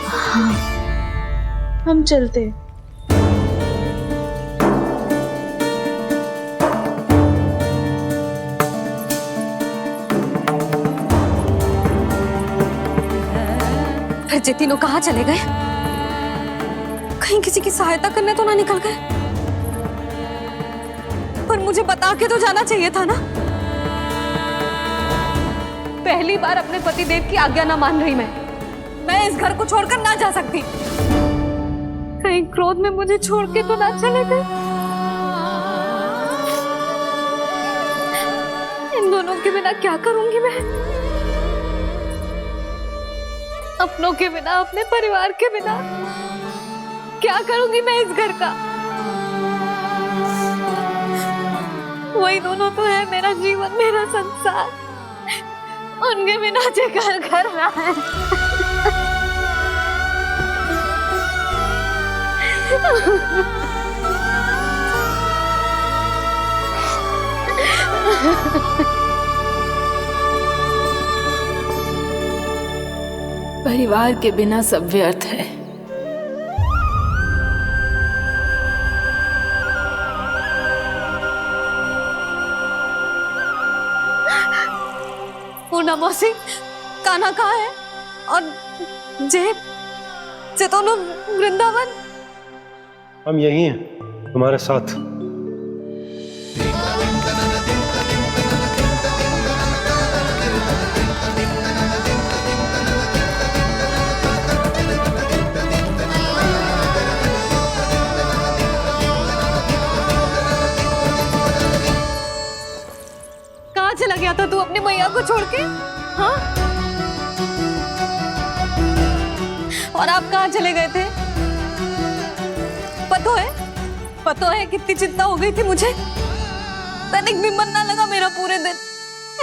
हाँ, हम चलते। फिर ये तीनों कहाँ चले गए? कहीं किसी की सहायता करने तो ना निकल गए? पर मुझे बता के तो जाना चाहिए था ना। पहली बार अपने पतिदेव की आज्ञा ना मान रही मैं इस घर को छोड़कर ना जा सकती। कहीं क्रोध में मुझे छोड़ के तो ना चले गए। इन दोनों के बिना क्या करूंगी मैं? अपनों के बिना, अपने परिवार के बिना क्या करूंगी मैं इस घर का? वही दोनों तो है मेरा जीवन, मेरा संसार। उनके बिना जे घर घर रहा है। परिवार के बिना सब व्यर्थ है। पूना मौसी, कान्हा कहाँ है? और जे दोनों वृंदावन? हम यही हैं, तुम्हारे साथ। कहाँ चला गया था तू अपनी मैया को छोड़ के? हाँ? और आप कहाँ चले गए थे? पता है कितनी चिंता हो गई थी मुझे। तनिक भी मन ना लगा मेरा पूरे दिन।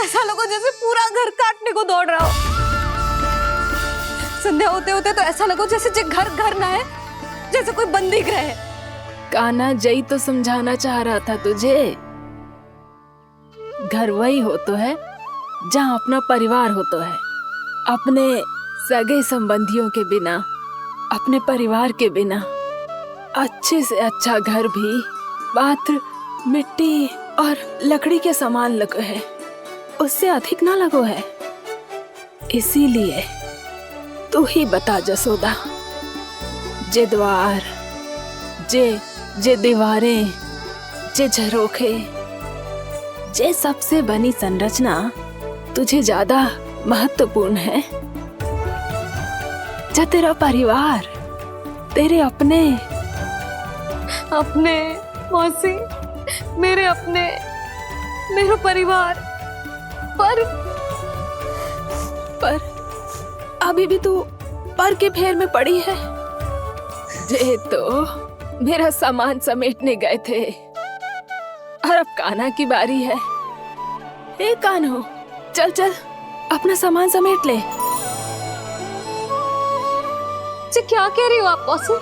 ऐसा लगा जैसे पूरा घर काटने को दौड़ रहा हो। संध्या होते होते तो ऐसा लगा जैसे जे घर घर ना है, जैसे कोई बंदी गृह है। कान्हा जई तो समझाना चाह रहा था तुझे। घर वही हो तो है जहाँ अपना परिवार हो तो है। अपने सगे संबंधियों के बिना, अपने परिवार के बिना अच्छे से अच्छा घर भी मात्र मिट्टी और लकड़ी के समान लगो है, उससे अधिक ना लगो है। इसीलिए तू ही बता जसोदा, जे द्वार, जे दीवारें, जे झरोखे, जे सबसे बनी संरचना तुझे ज्यादा महत्वपूर्ण है? जा तेरा परिवार, तेरे अपने मौसी, मेरा परिवार। पर अभी भी तू पर के फेर में पड़ी है। जे तो मेरा सामान समेटने गए थे और अब कान्हा की बारी है। हे कान्हो, चल चल अपना सामान समेट ले। जी क्या कह रही हो आप मौसी?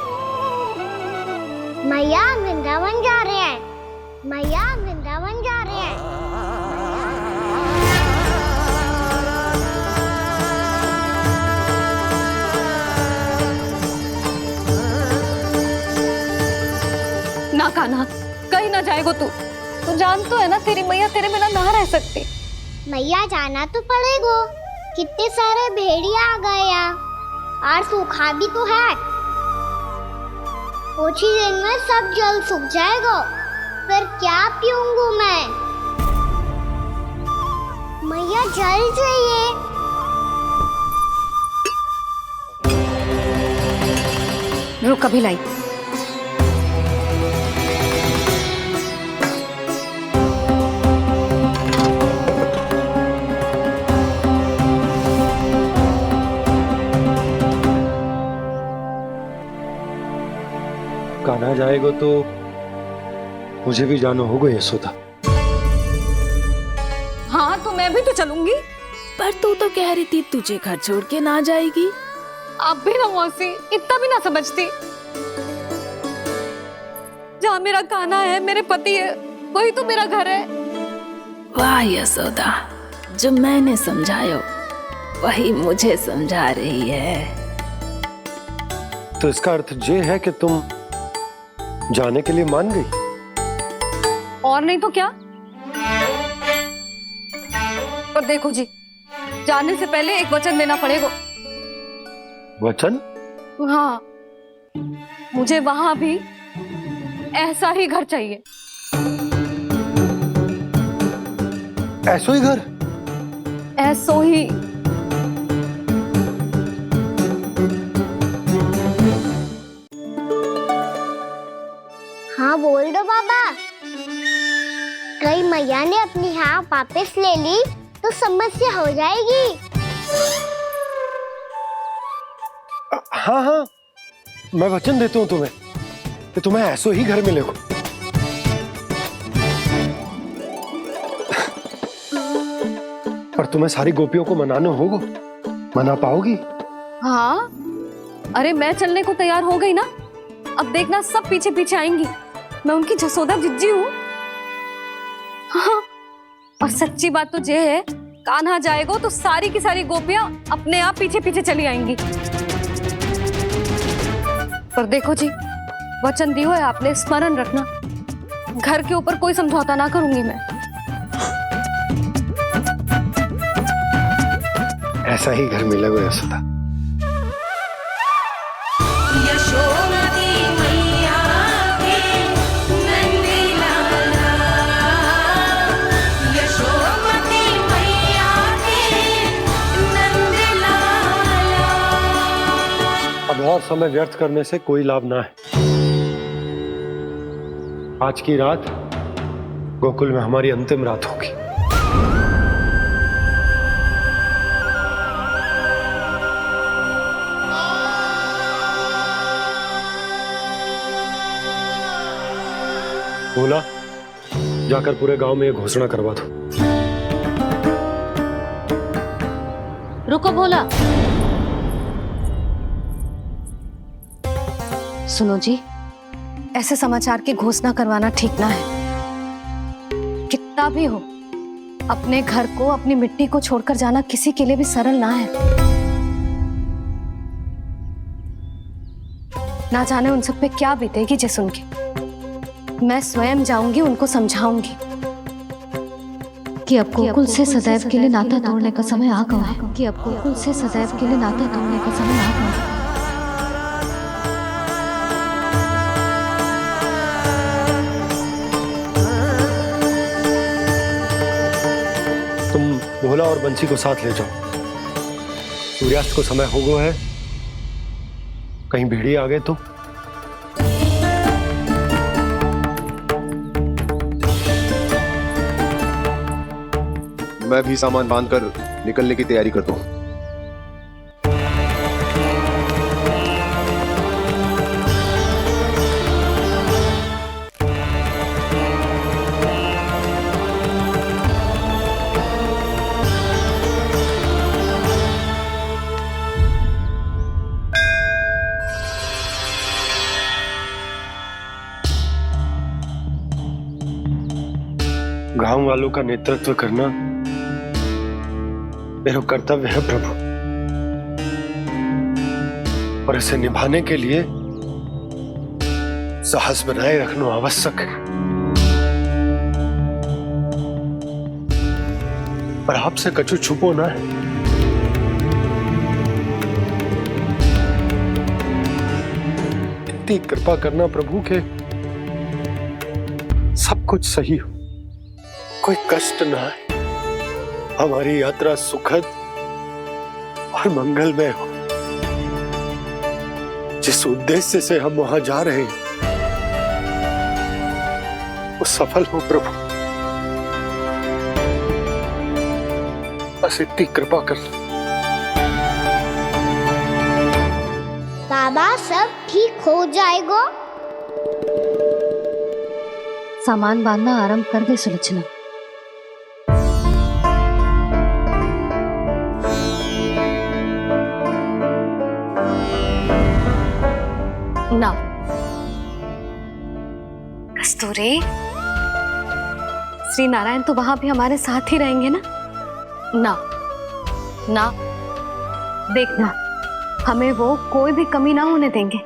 मैया वृंदावन जा रहे हैं। मैया वृंदावन जा रहे हैं। ना कान्हा, कहीं ना जाएगो तू जान तो है ना तेरी मैया तेरे बिना ना रह सकती। मैया जाना तो पड़ेगा, कितने सारे भेड़िया आ गए यहाँ और सूखा भी तो है। कुछ ही दिन में सब जल सूख जाएगा, फिर क्या पीऊंगा मैं? मैया जल चाहिए। रुक अभी लाई। कान्हा जाएगा तो मुझे भी जाना होगा यशोदा। हाँ तो मैं भी तो चलूंगी। पर तू तो कह रही थी तुझे घर छोड़ के ना जाएगी। आप भी ना मौसी, इतना भी ना समझती। जहाँ मेरा कान्हा है, मेरे पति है, वही तो मेरा घर है। वाह यशोदा, जो मैंने समझायो वही मुझे समझा रही है। तो इसका अर्थ ये है कि तुम जाने के लिए मान गई? और नहीं तो क्या। पर देखो जी, जाने से पहले एक वचन देना पड़ेगा। वचन? हाँ, मुझे वहां भी ऐसा ही घर चाहिए। ऐसो ही घर? ऐसो ही। हाँ बोल दो बाबा। कहीं मैया ने अपनी हाँ वापस ले ली तो समस्या हो जाएगी। हाँ हाँ, मैं वचन देता हूँ तुम्हें कि तुम्हें ऐसो ही घर मिलेगा। पर तुम्हें सारी गोपियों को मनाना होगा। मना पाओगी? हाँ, अरे मैं चलने को तैयार हो गई ना। अब देखना सब पीछे पीछे आएंगी। मैं उनकी जसोदा जिज्जी हूँ। हाँ, और सच्ची बात तो ये है, कान्हा जाएगा तो सारी की सारी गोपियां अपने आप पीछे पीछे चली आएंगी। पर देखो जी, वचन दियो है आपने, स्मरण रखना। घर के ऊपर कोई समझौता ना करूंगी मैं। ऐसा ही घर मिलेगा यशोदा। अब और समय व्यर्थ करने से कोई लाभ ना है। आज की रात गोकुल में हमारी अंतिम रात होगी। बोला, जाकर पूरे गांव में ये घोषणा करवा दो। रुको भोला। सुनो जी, ऐसे समाचार की घोषणा करवाना ठीक ना है। कितना भी हो, अपने घर को, अपनी मिट्टी को छोड़कर जाना किसी के लिए भी सरल ना है। ना जाने उन सब पे क्या बीतेगी जे सुन के। मैं स्वयं जाऊंगी, उनको समझाऊंगी कि अब गोकुल से सदैव के लिए नाता तोड़ने का समय आ गया है। कि अब गोकुल से सदैव के लिए नाता तोड़ने का समय आ गया है। तुम भोला और बंसी को साथ ले जाओ। सूर्यास्त को समय हो गया है, कहीं भेड़िए आ गए तो। मैं भी सामान बांधकर निकलने की तैयारी करता हूँ। गांव वालों का नेतृत्व करना मेरा कर्तव्य है प्रभु, और इसे निभाने के लिए साहस बनाए रखना आवश्यक है। पर आपसे कछु छुपो ना है। इतनी कृपा करना प्रभु के सब कुछ सही हो, कोई कष्ट ना है, हमारी यात्रा सुखद और मंगलमय हो। जिस उद्देश्य से हम वहां जा रहे हैं वो सफल हो प्रभु, बस इतनी कृपा कर। बाबा सब ठीक हो जाएगा। सामान बांधना आरंभ कर दे सुलोचना। ना कस्तूरी, श्री नारायण तो वहां भी हमारे साथ ही रहेंगे ना? ना ना, देखना हमें वो कोई भी कमी ना होने देंगे।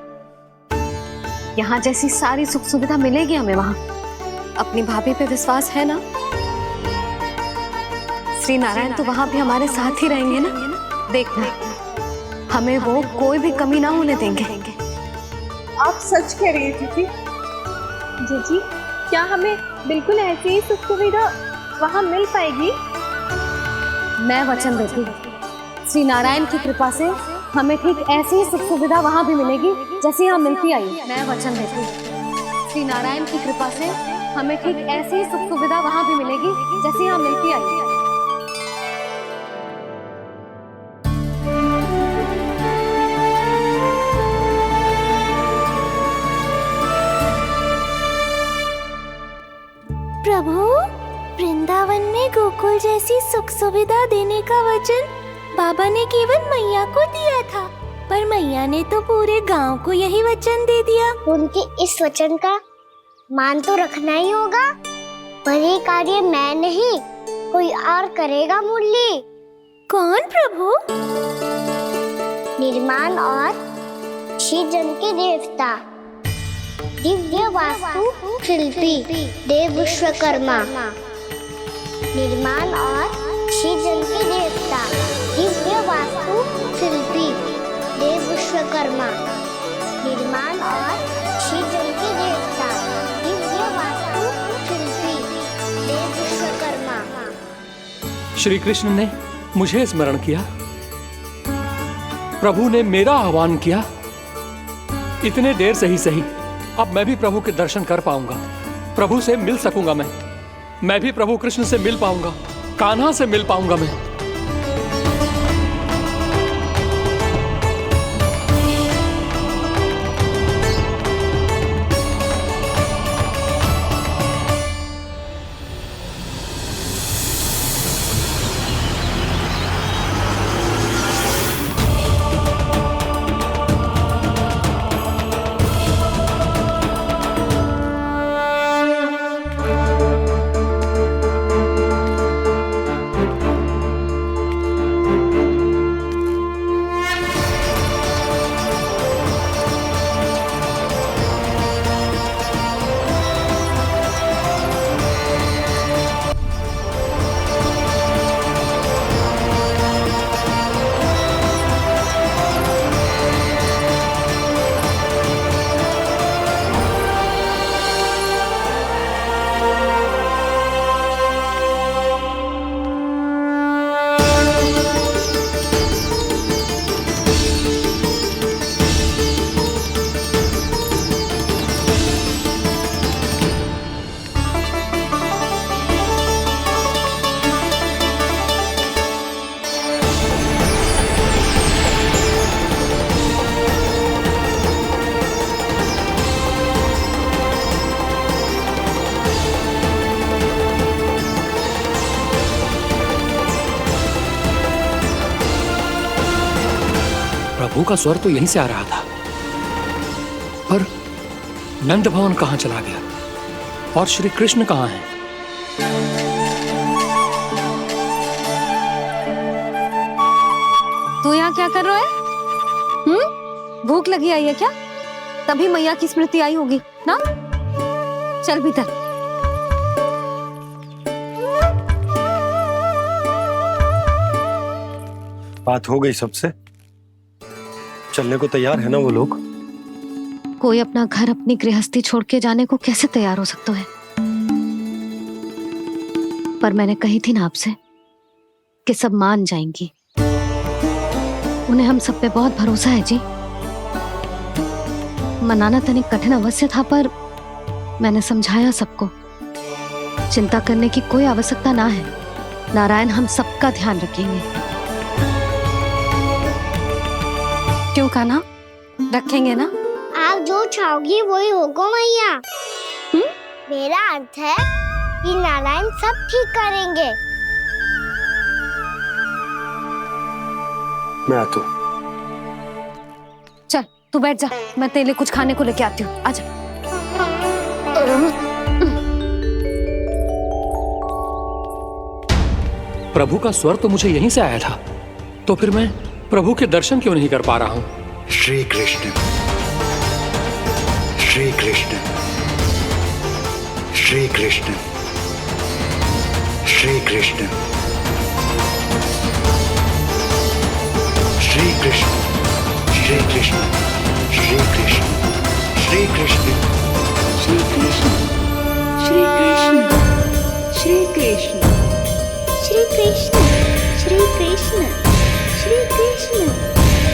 यहाँ जैसी सारी सुख सुविधा मिलेगी हमें वहां। अपनी भाभी पे विश्वास है ना? श्री नारायण तो वहां भी हमारे साथ ही रहेंगे ना? देखना हमें वो कोई भी कमी ना होने देंगे। आप सच कह रही है दीदी। जीजी, क्या हमें बिल्कुल ऐसी ही सुख सुविधा वहाँ मिल पाएगी? मैं वचन देती हूँ, श्री नारायण की कृपा से हमें ठीक ऐसी ही सुख सुविधा वहाँ भी मिलेगी जैसी यहाँ मिलती आई। मैं वचन देती हूँ, श्री नारायण की कृपा से हमें ठीक ऐसी ही सुख सुविधा वहाँ भी मिलेगी जैसी यहाँ मिलती आई। प्रभु, वृंदावन में गोकुल जैसी सुख सुविधा देने का वचन बाबा ने केवल मैया को दिया था, पर मैया ने तो पूरे गांव को यही वचन दे दिया। उनके इस वचन का मान तो रखना ही होगा, पर ये कार्य मैं नहीं कोई और करेगा। मुरली कौन प्रभु? निर्माण और सृजन के देवता, दिव्य वास्तु शिल्पी देव विश्वकर्मा। निर्माण और सृजन के देवता, दिव्य वास्तु शिल्पी देव विश्वकर्मा। निर्माण और सृजन के देवता, दिव्य वास्तु शिल्पी देव विश्वकर्मा। श्री कृष्ण ने मुझे स्मरण किया, प्रभु ने मेरा आह्वान किया। इतने देर से ही सही, अब मैं भी प्रभु के दर्शन कर पाऊंगा, प्रभु से मिल सकूंगा। मैं भी प्रभु कृष्ण से मिल पाऊंगा, कान्हा से मिल पाऊंगा मैं। प्रभु का स्वर तो यहीं से आ रहा था, पर नंद भवन कहां चला गया और श्री कृष्ण कहां हैं? तू यहाँ क्या कर रहा है? भूख लगी आई है क्या? तभी मैया की स्मृति आई होगी ना? चल भीतर। बात हो गई सबसे? चलने को तैयार है ना वो लोग? कोई अपना घर अपनी गृहस्थी छोड़ के जाने को कैसे तैयार हो सकता है? पर मैंने कही थी ना आपसे कि सब मान जाएंगी। उन्हें हम सब पे बहुत भरोसा है जी। मनाना तनिक कठिन अवश्य था, पर मैंने समझाया सबको। चिंता करने की कोई आवश्यकता ना है। नारायण हम सबका ध्यान रखेंगे। क्यों कान्हा, रखेंगे ना? आप जो चाहोगी वही होगा मैया। मेरा अर्थ है कि नारायण सब ठीक करेंगे। मैं आता हूँ। चल तू बैठ जा, मैं तेरे लिए कुछ खाने को लेके आती हूँ। आजा। प्रभु का स्वर तो मुझे यहीं से आया था, तो फिर मैं प्रभु के दर्शन क्यों नहीं कर पा रहा हूँ? श्री कृष्ण, श्री कृष्ण, श्री कृष्ण, श्री कृष्ण, श्री कृष्ण, श्री कृष्ण, श्री कृष्ण, श्री कृष्ण, श्री कृष्ण, श्री कृष्ण, श्री कृष्ण, श्री कृष्ण, श्री कृष्ण, श्री कृष्ण,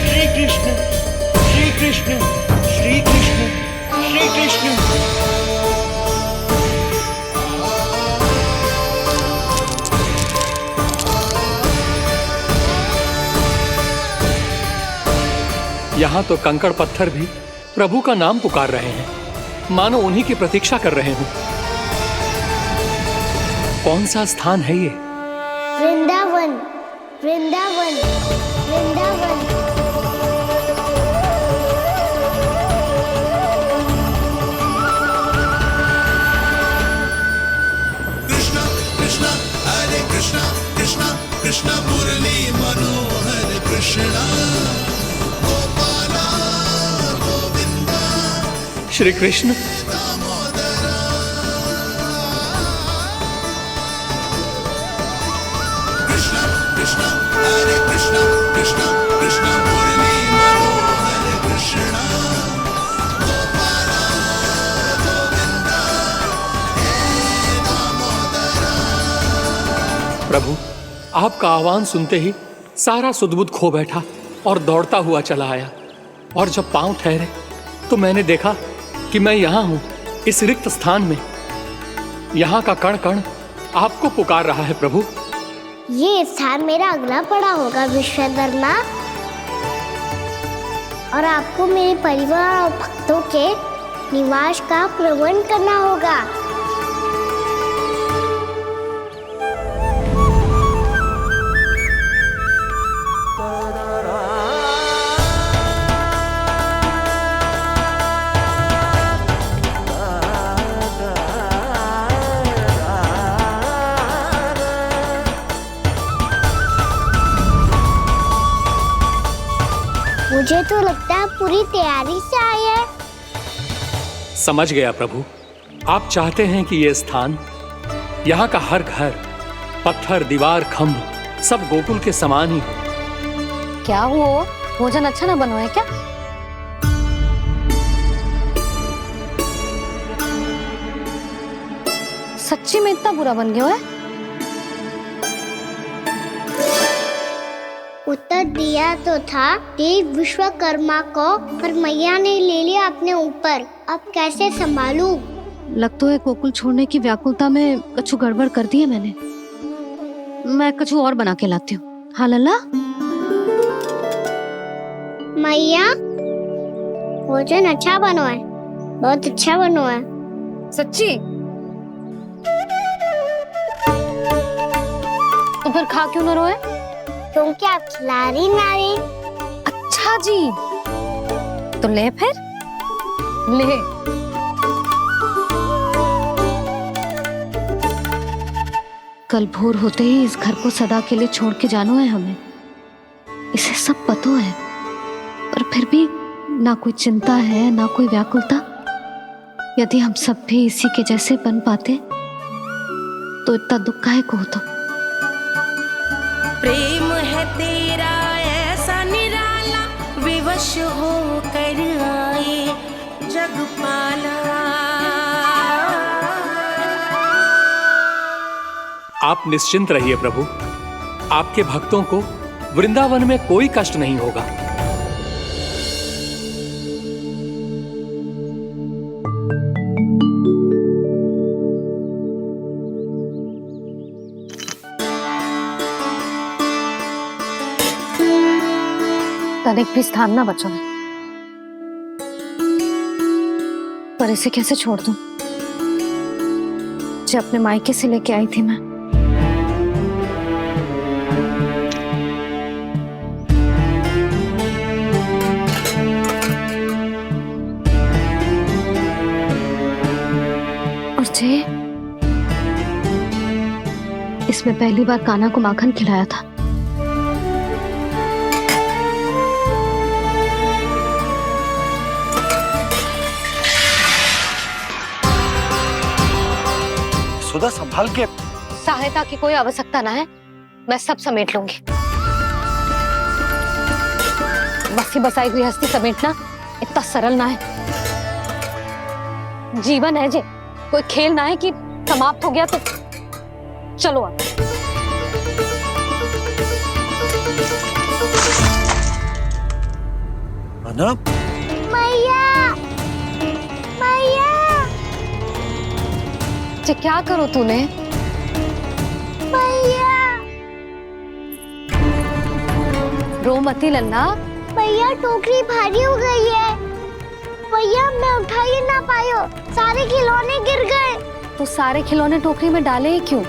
श्री कृष्ण, श्री कृष्ण, श्री कृष्ण, श्री कृष्ण। यहाँ तो कंकड़ पत्थर भी प्रभु का नाम पुकार रहे हैं, मानो उन्हीं की प्रतीक्षा कर रहे हों। कौन सा स्थान है ये? वृंदावन, वृंदावन, वृंदावन। कृष्णा कृष्णा हरे कृष्णा, कृष्णा कृष्णा मुरली मनोहर कृष्णा, गोपाला गोविंदा श्री कृष्ण। कृष्णा कृष्णा हरे कृष्णा, कृष्णा कृष्णा मुरली मनोहर कृष्णा, गोपाला गोविंदा हे दामोदरा। प्रभु आपका आह्वान सुनते ही सारा सुध-बुध खो बैठा और दौड़ता हुआ चला आया, और जब पांव ठहरे तो मैंने देखा कि मैं यहाँ हूँ, इस रिक्त स्थान में। यहाँ का कण कण आपको पुकार रहा है प्रभु। ये स्थान मेरा अगला पड़ा होगा विश्वकर्मा, और आपको मेरे परिवार और भक्तों के निवास का प्रबंध करना होगा। मुझे तो लगता है पूरी तैयारी से आए हैं। समझ गया प्रभु, आप चाहते हैं कि ये स्थान, यहाँ का हर घर, पत्थर, दीवार, खंभ सब गोकुल के समान ही हो। क्या हुआ? भोजन अच्छा ना बनो है क्या? सच्ची में इतना बुरा बन गया है? उत्तर दिया तो था देव विश्वकर्मा को, पर मैया ने ले लिया अपने ऊपर। अब कैसे संभालूं? लगता है गोकुल छोड़ने की व्याकुलता में कछु गड़बड़ कर दी है मैंने। मैं कछु और बना के लाती हूँ। हाँ लल्ला? मैया, भोजन अच्छा बनो है, बहुत अच्छा बनो है। सच्ची? तो फिर खा क्यों न रोए? क्योंकि आप खिला रही ना रही। अच्छा जी, तो ले फिर ले। कल भोर होते ही इस घर को सदा के लिए छोड़ के जाना है हमें। इसे सब पता है, पर फिर भी ना कोई चिंता है ना कोई व्याकुलता। यदि हम सब भी इसी के जैसे बन पाते तो इतना दुख काहे को होता। प्रेम है तेरा वश हो कर आए जगपाला। आप निश्चिंत रहिए प्रभु, आपके भक्तों को वृंदावन में कोई कष्ट नहीं होगा। तनिक भी स्थान ना बचो है, पर इसे कैसे छोड़ दूं जो अपने मायके से लेके आई थी मैं। और जे इसमें पहली बार कान्हा को माखन खिलाया था। सुधा संभाल के। सहायता की कोई आवश्यकता ना है, मैं सब समेट लूंगी। बसी बसाई हुई हस्ती समेटना इतना सरल ना है। जीवन है जे, कोई खेल ना है कि समाप्त हो गया तो चलो आप। अना? मैया, मैया, जे क्या करो तूने? मैया, रो मती लल्ला। भैया टोकरी भारी हो गई है। भैया मैं उठा ही ना पायो, सारे खिलौने गिर गए। तो सारे खिलौने टोकरी में डाले ही क्यों?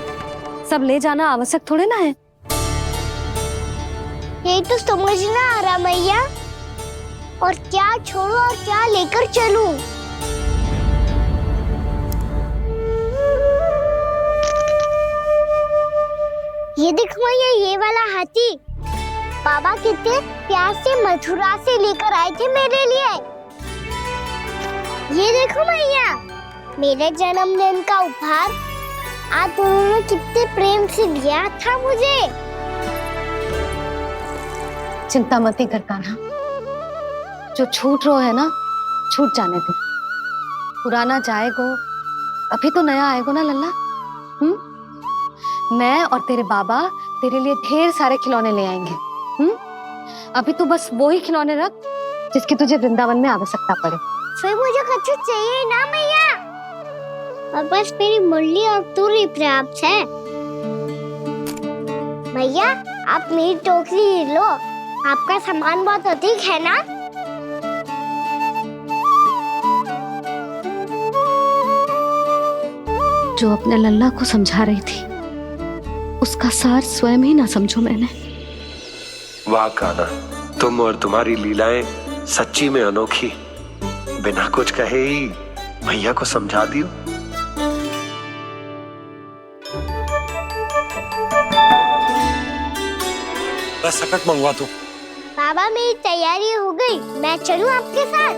सब ले जाना आवश्यक थोड़े ना है। यही तो समझ ना आ रहा मैया, और क्या छोड़ू और क्या लेकर चलूं? ये देखो मैया, ये वाला हाथी बाबा कितने प्यार से मथुरा से लेकर आए थे मेरे लिए। ये देखो मैया, मेरे जन्मदिन का उपहार आज उन्होंने कितने प्रेम से दिया था मुझे। चिंता मत कर कान्हा, जो छूट रो है ना छूट जाने दे। पुराना जाएगो, अभी तो नया आएगो ना लल्ला। मैं और तेरे बाबा तेरे लिए ढेर सारे खिलौने ले आएंगे। अभी तू बस वो ही खिलौने रख जिसकी तुझे वृंदावन में आवश्यकता पड़े। फिर मुझे कुछ चाहिए ना मैया, और बस मेरी मुरली और तुरी पर्याप्त है। भैया आप मेरी टोकरी लो, आपका सामान बहुत अधिक है ना। जो अपने लल्ला को समझा रही थी उसका सार स्वयं ही ना समझो मैंने। वाह कान्हा, तुम और तुम्हारी लीलाएं सच्ची में अनोखी। बिना कुछ कहे ही भैया को समझा दियो। बस सकट मंगवा दो। बाबा मेरी तैयारी हो गई, मैं चलूं आपके साथ?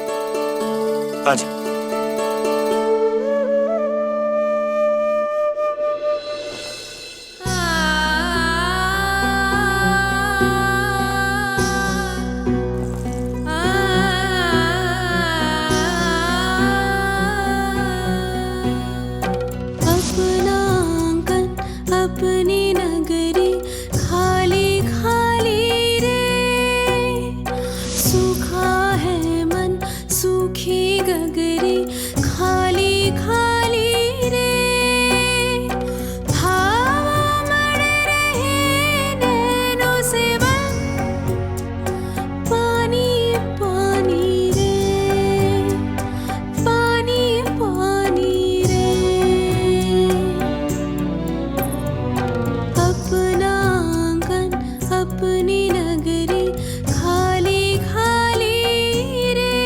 आजा। अपनी नगरी खाली खाली रे, सूखा है मन सूखी गगरी खाली खाली रे, हवा मर रहे नैनों से बन पानी पानी रे, पानी पानी रे। अपना आंगन अपनी नगरी खाली खाली रे,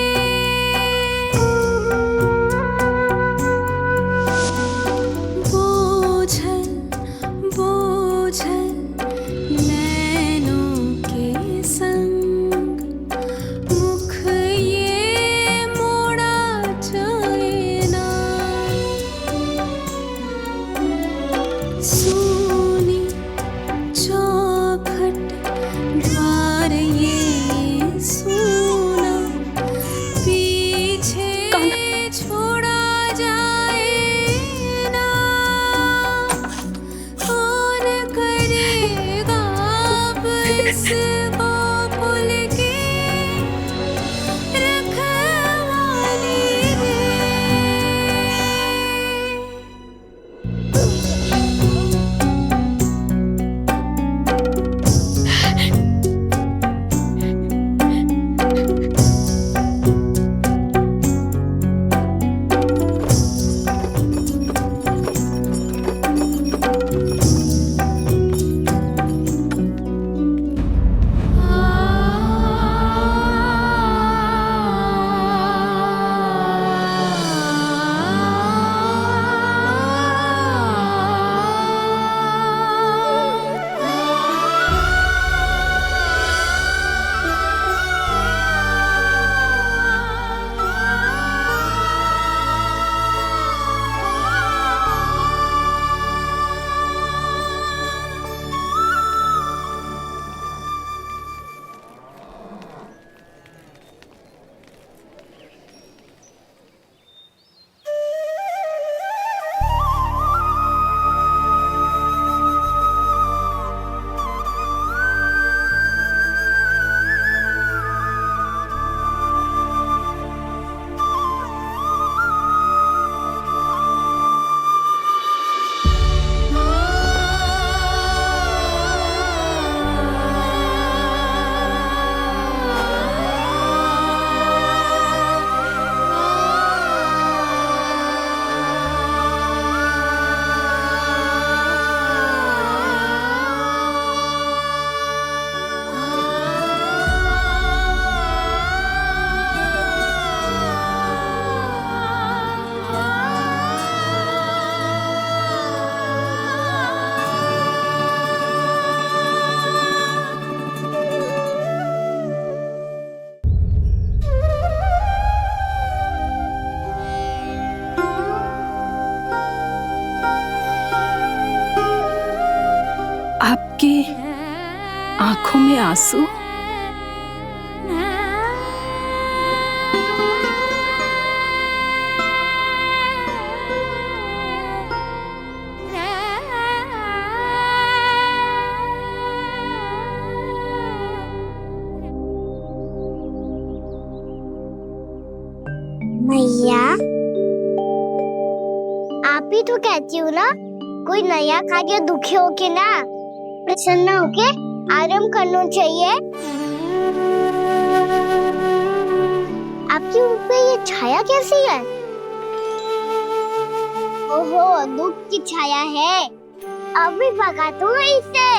बोझल बोझल नैनों के संग मुख ये मोड़ा जाए ना, सूनी चौखट द्वार ये सूना की आंखों में आंसू। मैया, आप ही तो कहती हो ना, कोई नया खा के दुखी होके ना, प्रसन्न होके आराम करना चाहिए। आपकी मुख पे ये छाया कैसी है? ओहो, दुख की छाया है। अभी भगा दूं इसे।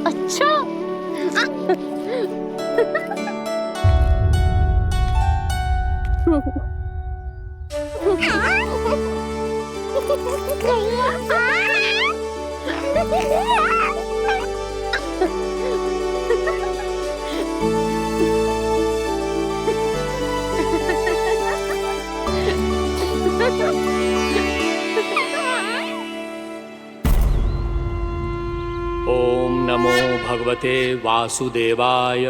अच्छा। ओम नमो भगवते वासुदेवाय।